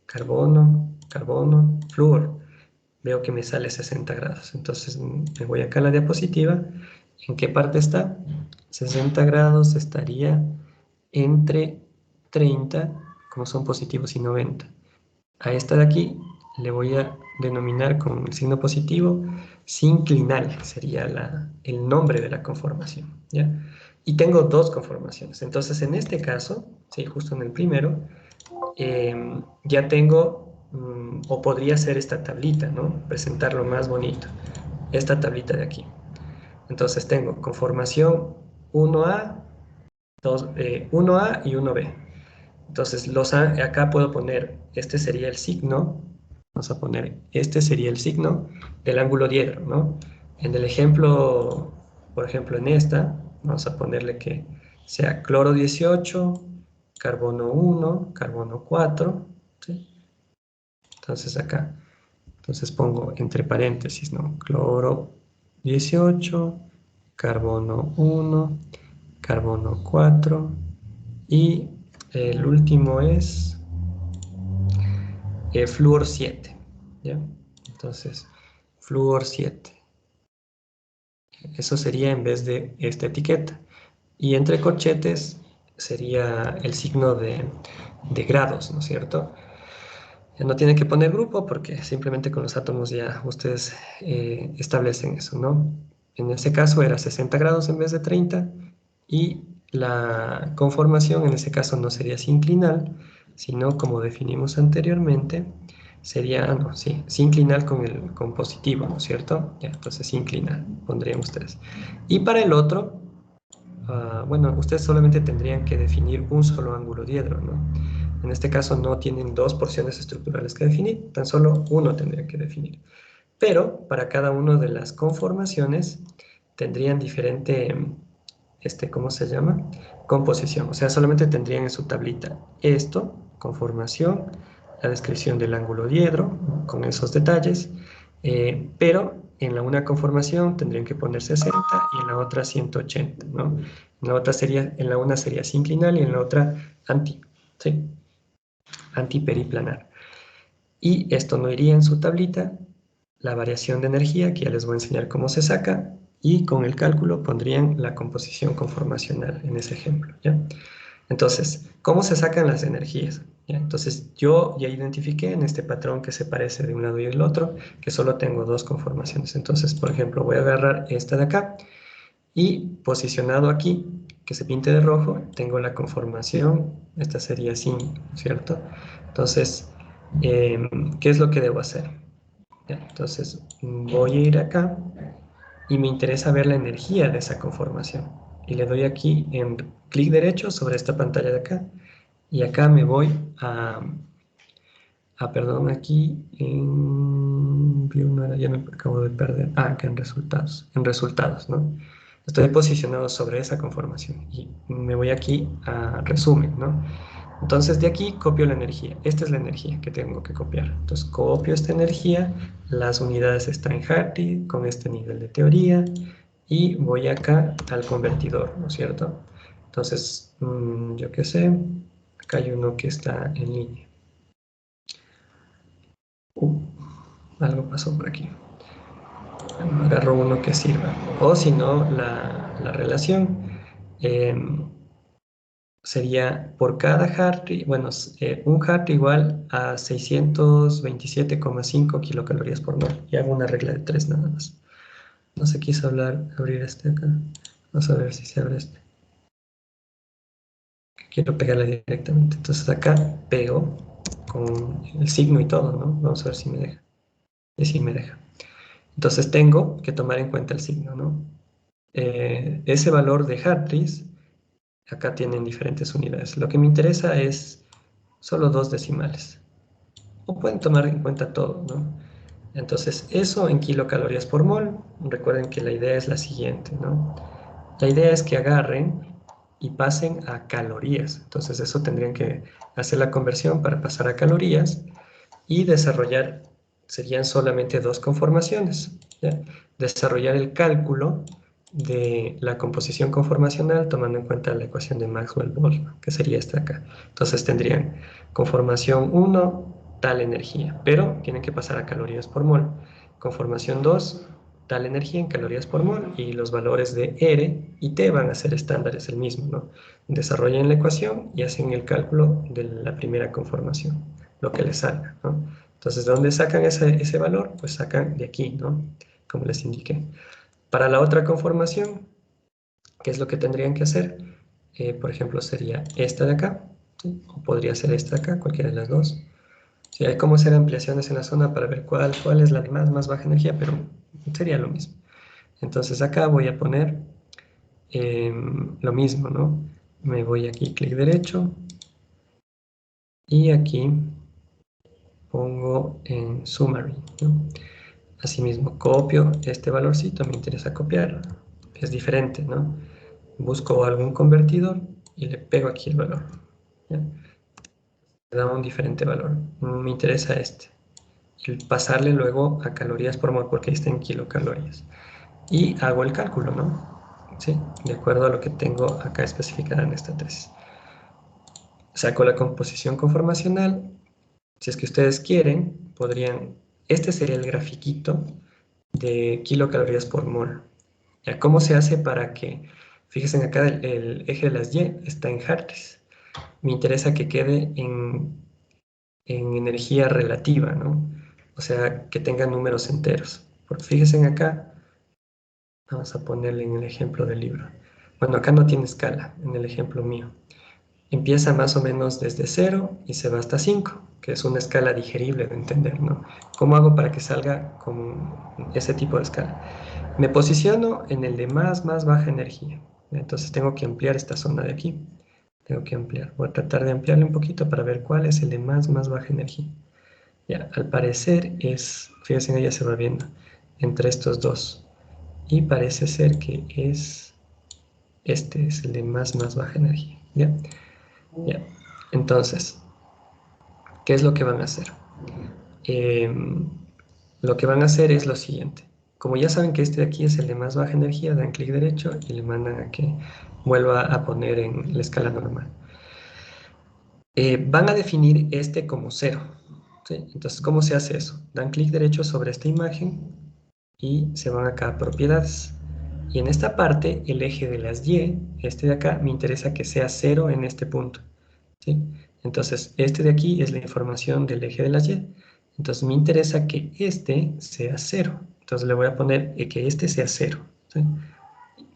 [SPEAKER 1] carbono, carbono, flúor. Veo que me sale 60 grados. Entonces me voy acá a la diapositiva. ¿En qué parte está? 60 grados estaría entre 30, como son positivos, y 90. A esta de aquí le voy a denominar con el signo positivo sinclinal, que sería el nombre de la conformación, ¿ya? Y tengo dos conformaciones. Entonces, en este caso, sí, justo en el primero, ya tengo, o podría ser esta tablita, ¿no? Presentarlo más bonito. Esta tablita de aquí. Entonces tengo conformación 1A, 1A y 1B. Entonces, acá puedo poner, este sería el signo, vamos a poner, este sería el signo del ángulo diedro, ¿no? En el ejemplo, por ejemplo, en esta, vamos a ponerle que sea cloro 18, carbono 1, carbono 4, ¿sí? Entonces acá, entonces pongo entre paréntesis, ¿no? Cloro 18, carbono 1, carbono 4, y el último es flúor 7, ¿ya? Entonces, flúor 7. Eso sería en vez de esta etiqueta. Y entre corchetes sería el signo de grados, ¿no es cierto? Ya no tienen que poner grupo porque simplemente con los átomos ya ustedes establecen eso, ¿no? En ese caso era 60 grados en vez de 30 y la conformación en ese caso no sería sinclinal, sino como definimos anteriormente, sería, no, sí, sinclinal con positivo, ¿no es cierto? Ya, entonces sinclinal, pondrían ustedes. Y para el otro, bueno, ustedes solamente tendrían que definir un solo ángulo diedro, ¿no? En este caso no tienen dos porciones estructurales que definir, tan solo uno tendrían que definir. Pero para cada una de las conformaciones tendrían diferente, ¿cómo se llama? Composición. O sea, solamente tendrían en su tablita esto, conformación, la descripción del ángulo diedro, ¿no? Con esos detalles, pero en la una conformación tendrían que poner 60 y en la otra 180, ¿no? En la una sería sinclinal y en la otra anti, ¿sí? Antiperiplanar. Y esto no iría en su tablita, la variación de energía, que ya les voy a enseñar cómo se saca, y con el cálculo pondrían la composición conformacional en ese ejemplo, ¿ya? Entonces, ¿cómo se sacan las energías? ¿Ya? Entonces, yo ya identifiqué en este patrón que se parece de un lado y del otro, que solo tengo dos conformaciones. Entonces, por ejemplo, voy a agarrar esta de acá, y posicionado aquí, que se pinte de rojo, tengo la conformación, esta sería sin, ¿cierto? Entonces, ¿qué es lo que debo hacer? ¿Ya? Entonces, voy a ir acá y me interesa ver la energía de esa conformación. Y le doy aquí en clic derecho sobre esta pantalla de acá, y acá me voy perdón, aquí en View, ya me acabo de perder, acá en resultados, ¿no? Estoy posicionado sobre esa conformación y me voy aquí a resumen, ¿no? Entonces de aquí copio la energía. Esta es la energía que tengo que copiar. Entonces copio esta energía, las unidades están en Hartree con este nivel de teoría y voy acá al convertidor, ¿no es cierto? Entonces, yo qué sé, acá hay uno que está en línea. Algo pasó por aquí. Agarro uno que sirva. O si no, la relación sería por cada Hartree, bueno, un Hartree igual a 627,5 kilocalorías por mol. Y hago una regla de 3 nada más. No se quiso abrir este acá. Vamos a ver si se abre este. Quiero pegarle directamente. Entonces acá pego con el signo y todo, ¿no? Vamos a ver si me deja. Y si me deja. Entonces tengo que tomar en cuenta el signo, ¿no? Ese valor de Hartrees, acá tienen diferentes unidades. Lo que me interesa es solo dos decimales. O pueden tomar en cuenta todo, ¿no? Entonces, eso en kilocalorías por mol. Recuerden que la idea es la siguiente, ¿no? La idea es que agarren y pasen a calorías. Entonces, eso tendrían que hacer la conversión para pasar a calorías y desarrollar, serían solamente dos conformaciones, ¿ya? Desarrollar el cálculo de la composición conformacional tomando en cuenta la ecuación de Maxwell-Boltzmann, que sería esta acá. Entonces tendrían conformación 1, tal energía, pero tienen que pasar a calorías por mol. Conformación 2, tal energía en calorías por mol, y los valores de R y T van a ser estándares, el mismo, ¿no? Desarrollan la ecuación y hacen el cálculo de la primera conformación, lo que les salga, ¿no? Entonces, ¿de dónde sacan ese valor? Pues sacan de aquí, ¿no? Como les indiqué. Para la otra conformación, ¿qué es lo que tendrían que hacer? Por ejemplo, sería esta de acá, ¿sí? O podría ser esta de acá, cualquiera de las dos. Sí, hay cómo hacer ampliaciones en la zona para ver cuál es la de más baja energía, pero sería lo mismo. Entonces acá voy a poner lo mismo, ¿no? Me voy aquí, clic derecho, y aquí pongo en Summary, ¿no? Asimismo, copio este valorcito, me interesa copiar, es diferente, ¿no? Busco algún convertidor y le pego aquí el valor, ¿ya? Me da un diferente valor, me interesa este. Y pasarle luego a calorías por mol, porque ahí está en kilocalorías. Y hago el cálculo, ¿no? ¿Sí? De acuerdo a lo que tengo acá especificado en esta tesis. Saco la composición conformacional. Si es que ustedes quieren, podrían... Este sería el grafiquito de kilocalorías por mol. ¿Ya? ¿Cómo se hace para que... Fíjense acá, el eje de las Y está en Hartree. Me interesa que quede en energía relativa, ¿no? O sea, que tenga números enteros. Porque fíjense acá, vamos a ponerle en el ejemplo del libro. Bueno, acá no tiene escala, en el ejemplo mío. Empieza más o menos desde 0 y se va hasta 5, que es una escala digerible de entender, ¿no? ¿Cómo hago para que salga con ese tipo de escala? Me posiciono en el de más baja energía. Entonces tengo que ampliar esta zona de aquí. Tengo que ampliar. Voy a tratar de ampliarle un poquito para ver cuál es el de más baja energía. Ya, al parecer es, fíjense, ella se va viendo entre estos dos. Y parece ser que este es el de más baja energía. ¿Ya? Ya. Entonces, ¿qué es lo que van a hacer? Lo que van a hacer es lo siguiente. Como ya saben que este de aquí es el de más baja energía, dan clic derecho y le mandan a que vuelva a poner en la escala normal. Van a definir este como 0. ¿Sí? Entonces, ¿cómo se hace eso? Dan clic derecho sobre esta imagen y se van acá a propiedades. Y en esta parte, el eje de las Y, este de acá, me interesa que sea 0 en este punto. ¿Sí? Entonces, este de aquí es la información del eje de las Y. Entonces, me interesa que este sea 0. Entonces, le voy a poner que este sea 0. ¿Sí?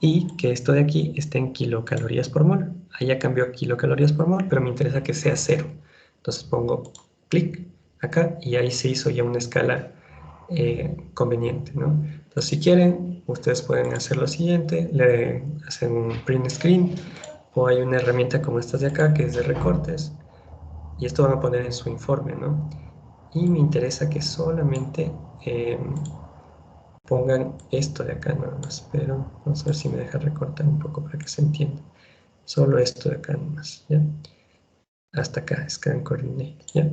[SPEAKER 1] Y que esto de aquí esté en kilocalorías por mol. Ahí ya cambió a kilocalorías por mol, pero me interesa que sea 0. Entonces, pongo clic acá y ahí se hizo ya una escala conveniente, ¿no? Entonces, si quieren, ustedes pueden hacer lo siguiente, le hacen un print screen o hay una herramienta como esta de acá que es de recortes y esto van a poner en su informe, ¿no? Y me interesa que solamente pongan esto de acá nada más, pero vamos a ver si me deja recortar un poco para que se entienda. Solo esto de acá nada más, ¿ya? Hasta acá, Scan Coordinate, ¿ya?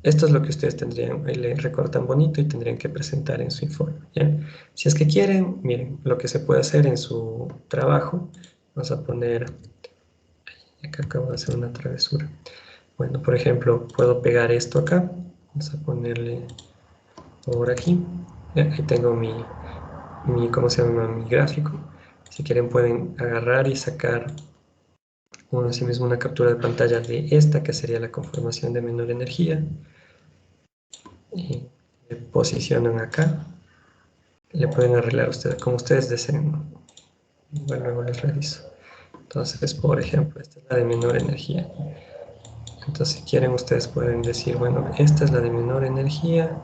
[SPEAKER 1] Esto es lo que ustedes tendrían, ahí le recortan bonito y tendrían que presentar en su informe, ¿ya? Si es que quieren, miren, lo que se puede hacer en su trabajo, vamos a poner, acá acabo de hacer una travesura. Bueno, por ejemplo, puedo pegar esto acá, vamos a ponerle por aquí, ¿ya? Ahí tengo ¿cómo se llama? Mi gráfico. Si quieren pueden agarrar y sacar así mismo una captura de pantalla de esta, que sería la conformación de menor energía. Y le posicionan acá. Le pueden arreglar ustedes como ustedes deseen. Bueno, luego les reviso. Entonces, por ejemplo, esta es la de menor energía. Entonces, si quieren, ustedes pueden decir, bueno, esta es la de menor energía.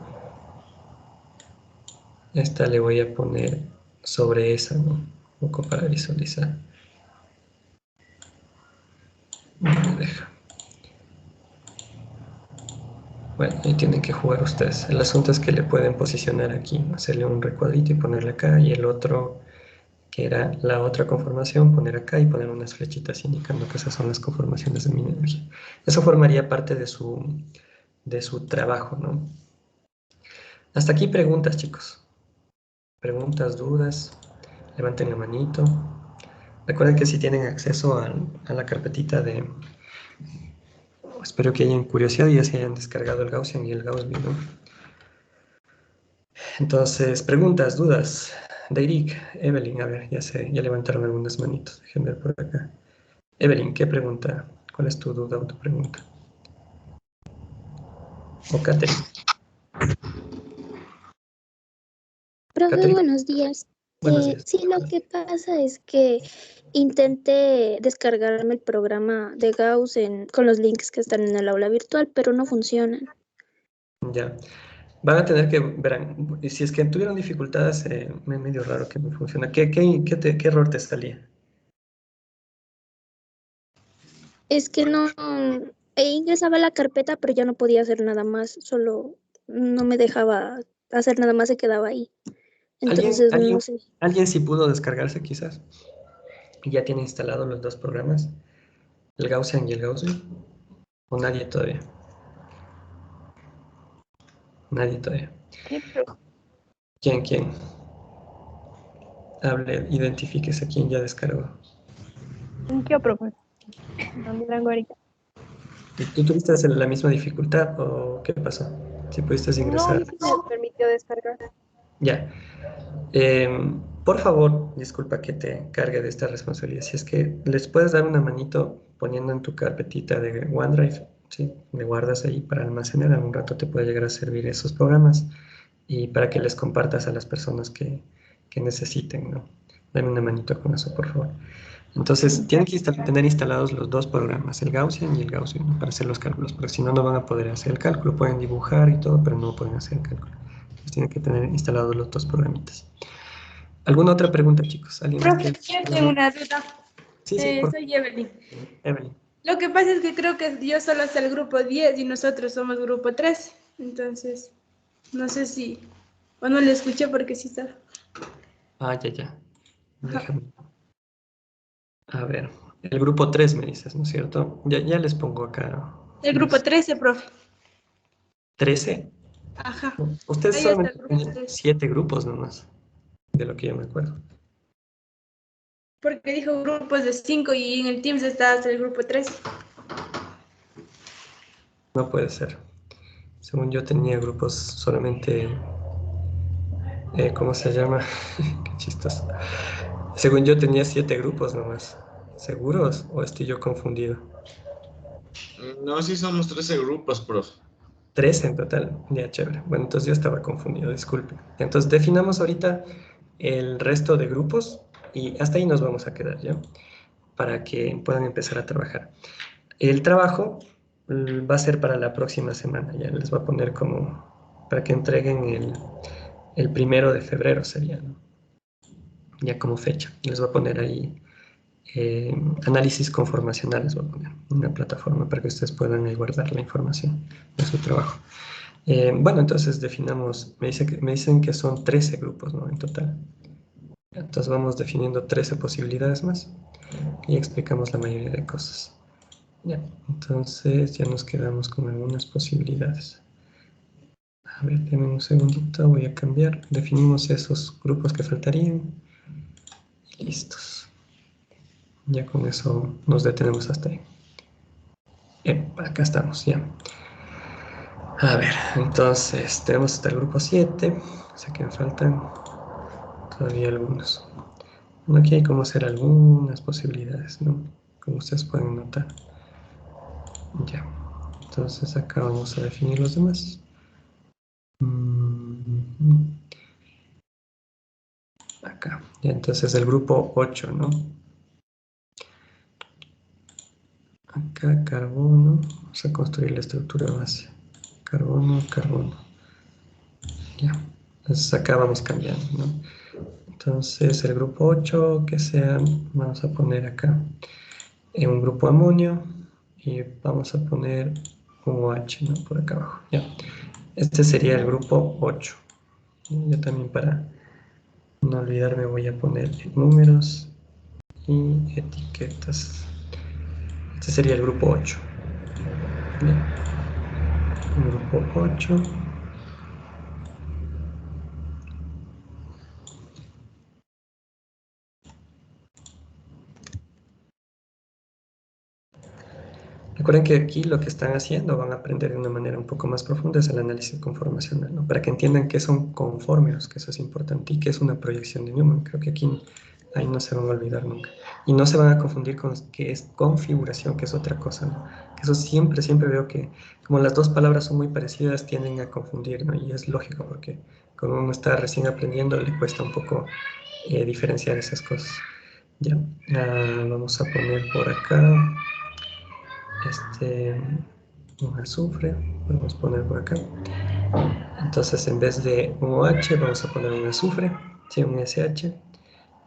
[SPEAKER 1] Esta le voy a poner sobre esa, ¿no? Un poco para visualizar. No me deja. Bueno, ahí tienen que jugar ustedes. El asunto es que le pueden posicionar aquí, hacerle un recuadrito y ponerle acá, y el otro, que era la otra conformación, poner acá y poner unas flechitas indicando que esas son las conformaciones de mini energía. Eso formaría parte de su trabajo, ¿no? Hasta aquí preguntas, chicos. Preguntas, dudas, levanten la manito. Recuerden que si tienen acceso a la carpetita de... Espero que hayan curiosidad y ya se hayan descargado el Gaussian y el Gauss-B, ¿no? Entonces, preguntas, dudas. Deirik, Evelyn, a ver, ya levantaron algunas manitos. Déjenme ver por acá. Evelyn, ¿qué pregunta? ¿Cuál es tu duda o tu pregunta? O Catherine.
[SPEAKER 2] Profe,
[SPEAKER 1] Catherine,
[SPEAKER 2] buenos días.
[SPEAKER 1] buenos días.
[SPEAKER 2] Sí, lo que pasa es que intenté descargarme el programa de Gauss con los links que están en el aula virtual, pero no funcionan.
[SPEAKER 1] Ya. Van a tener que, verán, si es que tuvieron dificultades, me medio raro que no funciona. ¿Qué error te salía?
[SPEAKER 2] Es que no, ingresaba a la carpeta, pero ya no podía hacer nada más, solo no me dejaba hacer nada más se quedaba ahí.
[SPEAKER 1] ¿Alguien,
[SPEAKER 2] Entonces, no
[SPEAKER 1] alguien,
[SPEAKER 2] sé.
[SPEAKER 1] alguien sí pudo descargarse quizás? Y ya tiene instalados los dos programas, el Gaussian y el Gaussian. ¿O nadie todavía? Nadie todavía.
[SPEAKER 3] Sí, pero
[SPEAKER 1] ¿Quién? Hable, identifíquese quién ya descargó.
[SPEAKER 3] ¿qué profe? No me vengo ahorita.
[SPEAKER 1] ¿Y tú tuviste la misma dificultad o qué pasó? Si pudiste
[SPEAKER 3] No, a
[SPEAKER 1] ingresar.
[SPEAKER 3] mí sí me permitió descargar.
[SPEAKER 1] Ya. Por favor, disculpa que te cargue de esta responsabilidad. Si es que les puedes dar una manito poniendo en tu carpetita de OneDrive, ¿sí? Le guardas ahí para almacenar, algún rato te puede llegar a servir esos programas y para que les compartas a las personas que necesiten, ¿no? Dame una manito con eso, por favor. Entonces, tienen que tener instalados los dos programas, el Gaussian y el Gaussian, ¿no? Para hacer los cálculos, porque si no, no van a poder hacer el cálculo. Pueden dibujar y todo, pero no pueden hacer el cálculo. Entonces, tienen que tener instalados los dos programitas. ¿Alguna otra pregunta, chicos? ¿Alguien más
[SPEAKER 4] Profe, yo tengo una duda.
[SPEAKER 1] Sí,
[SPEAKER 4] Soy Evelyn.
[SPEAKER 1] Evelyn.
[SPEAKER 4] Lo que pasa es que creo que yo solo sé el grupo 10 y nosotros somos grupo 3. Entonces, no sé si... O no le escuché porque sí está.
[SPEAKER 1] Ah, ya.
[SPEAKER 4] Ajá.
[SPEAKER 1] Déjame. A ver, el grupo 3 me dices, ¿no es cierto? Ya les pongo acá.
[SPEAKER 4] El grupo 13, profe.
[SPEAKER 1] 13.
[SPEAKER 4] Ajá.
[SPEAKER 1] Ustedes
[SPEAKER 4] Ahí está el
[SPEAKER 1] solamente
[SPEAKER 4] grupo
[SPEAKER 1] tienen
[SPEAKER 4] 13.
[SPEAKER 1] 7 grupos nomás, de lo que yo me acuerdo.
[SPEAKER 4] Porque dijo grupos de 5 y en el Teams está hasta el grupo 13.
[SPEAKER 1] No puede ser. Según yo tenía grupos solamente, ¿cómo se llama? Qué chistoso. Según yo tenía 7 grupos nomás. ¿Seguros? ¿O estoy yo confundido?
[SPEAKER 5] No, sí somos 13 grupos, prof.
[SPEAKER 1] 13 en total. Ya, chévere. Bueno, entonces yo estaba confundido, disculpe. Entonces definamos ahorita el resto de grupos y hasta ahí nos vamos a quedar, ¿ya? Para que puedan empezar a trabajar. El trabajo va a ser para la próxima semana, ya les voy a poner como para que entreguen el 1 de febrero sería, ¿no? Ya como fecha. Les voy a poner ahí análisis conformacional, les voy a poner una plataforma para que ustedes puedan ahí guardar la información de su trabajo. Bueno, entonces definamos, me dicen que son 13 grupos, ¿no? En total. Entonces vamos definiendo 13 posibilidades más y explicamos la mayoría de cosas. Ya, entonces ya nos quedamos con algunas posibilidades. A ver, denme un segundito, voy a cambiar. Definimos esos grupos que faltarían. Y listos. Ya con eso nos detenemos hasta ahí. Acá estamos, ya. A ver, entonces tenemos hasta el grupo 7. O sea que me faltan todavía algunos. Bueno, aquí hay como hacer algunas posibilidades, ¿no? Como ustedes pueden notar. Ya. Entonces acá vamos a definir los demás. Acá. Ya, entonces el grupo 8, ¿no? Acá carbono. Vamos a construir la estructura base. Carbono. Ya. Entonces acá vamos cambiando, ¿no? Entonces el grupo 8 que sea, vamos a poner acá en un grupo amonio y vamos a poner un OH, ¿no? Por acá abajo. Ya. Este sería el grupo 8. Yo también para no olvidarme voy a poner números y etiquetas. Este sería el grupo 8. Bien. Grupo 8. Recuerden que aquí lo que están haciendo, van a aprender de una manera un poco más profunda, es el análisis conformacional, ¿no? Para que entiendan qué son conformes, que eso es importante, y qué es una proyección de Newman. Creo que aquí ahí no se van a olvidar nunca. Y no se van a confundir con qué es configuración, que es otra cosa, ¿no? Que eso siempre veo que, como las dos palabras son muy parecidas, tienden a confundir, ¿no? Y es lógico, porque cuando uno está recién aprendiendo, le cuesta un poco diferenciar esas cosas. Ya, vamos a poner por acá un azufre, podemos poner por acá. Entonces en vez de un OH vamos a poner un azufre, ¿sí? Un SH.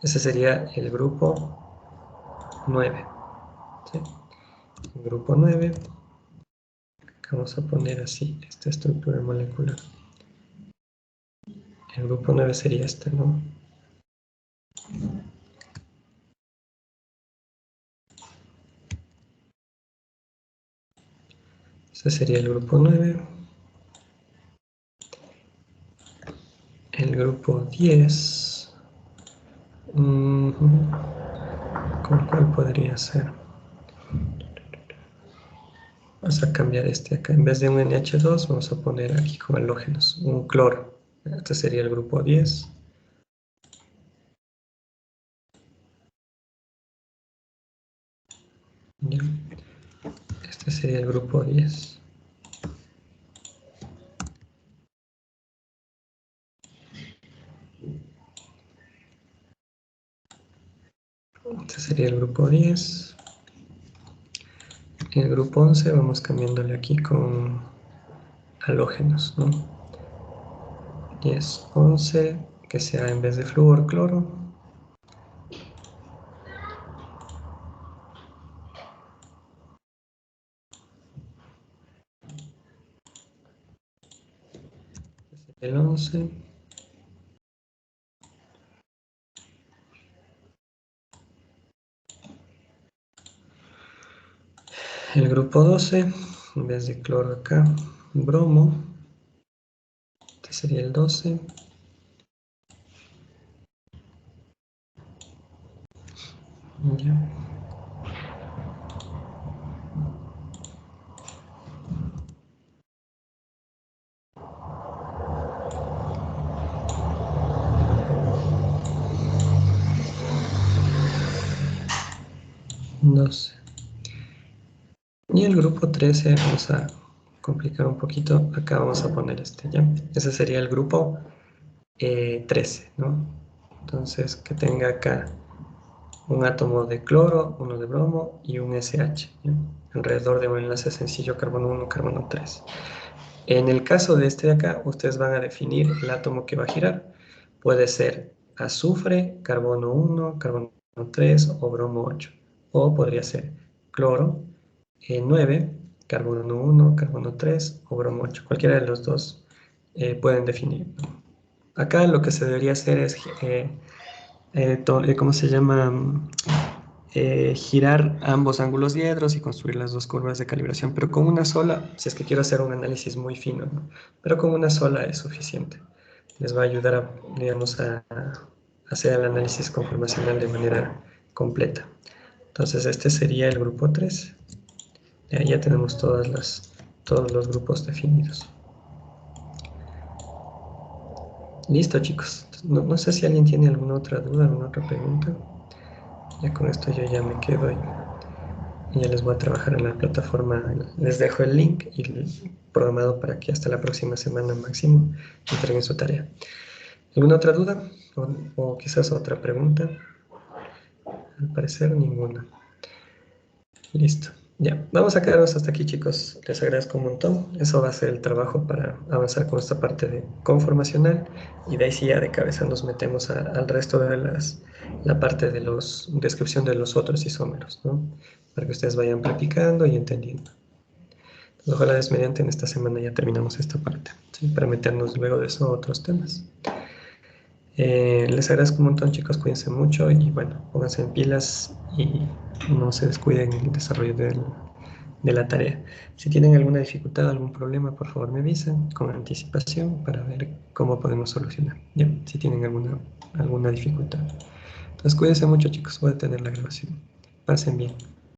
[SPEAKER 1] Ese sería el grupo 9. ¿Sí? El grupo 9. Acá vamos a poner así esta estructura molecular. El grupo 9 sería este, ¿no? Este sería el grupo 9. El grupo 10. ¿Con cuál podría ser? Vamos a cambiar este acá. En vez de un NH2, vamos a poner aquí como halógenos, un cloro. Este sería el grupo 10. Ya. Este sería el grupo 10. Este sería el grupo 10. El grupo 11 vamos cambiándole aquí con halógenos, ¿no? 10, 11, que sea en vez de flúor, cloro. El 11. El grupo 12, en vez de cloro acá, bromo. Este sería el 12. Ya. Y el grupo 13 vamos a complicar un poquito. Acá vamos a poner este, ¿ya? Ese sería el grupo 13, ¿no? Entonces, que tenga acá un átomo de cloro, uno de bromo y un SH, ¿ya? Alrededor de un enlace sencillo carbono 1, carbono 3. En el caso de este de acá, ustedes van a definir el átomo que va a girar. Puede ser azufre, carbono 1, carbono 3 o bromo 8. O podría ser cloro 9, carbono 1, carbono 3 o bromo 8. Cualquiera de los dos pueden definir. Acá lo que se debería hacer es, ¿cómo se llama? Girar ambos ángulos diedros y construir las dos curvas de calibración, pero con una sola, si es que quiero hacer un análisis muy fino, ¿no? Pero con una sola es suficiente. Les va a ayudar a, digamos, a hacer el análisis conformacional de manera completa. Entonces este sería el grupo 3. Ya tenemos todos los grupos definidos. Listo, chicos. No sé si alguien tiene alguna otra duda, alguna otra pregunta. Ya con esto yo ya me quedo y ya les voy a trabajar en la plataforma. Les dejo el link y programado para que hasta la próxima semana máximo entreguen su tarea. ¿Alguna otra duda? O quizás otra pregunta. Al parecer ninguna. Listo. Ya, vamos a quedarnos hasta aquí, chicos. Les agradezco un montón. Eso va a ser el trabajo para avanzar con esta parte de conformacional. Y de ahí sí ya de cabeza nos metemos al resto de la parte de descripción de los otros isómeros, ¿no? Para que ustedes vayan practicando y entendiendo. Entonces, ojalá mediante en esta semana ya terminamos esta parte, ¿sí? Para meternos luego de eso a otros temas. Les agradezco un montón, chicos, cuídense mucho y bueno, pónganse en pilas y no se descuiden en el desarrollo de la tarea. Si tienen alguna dificultad, algún problema, por favor me avisan con anticipación para ver cómo podemos solucionar. ¿Ya? Si tienen alguna dificultad. Entonces cuídense mucho, chicos, voy a detener la grabación. Pasen bien.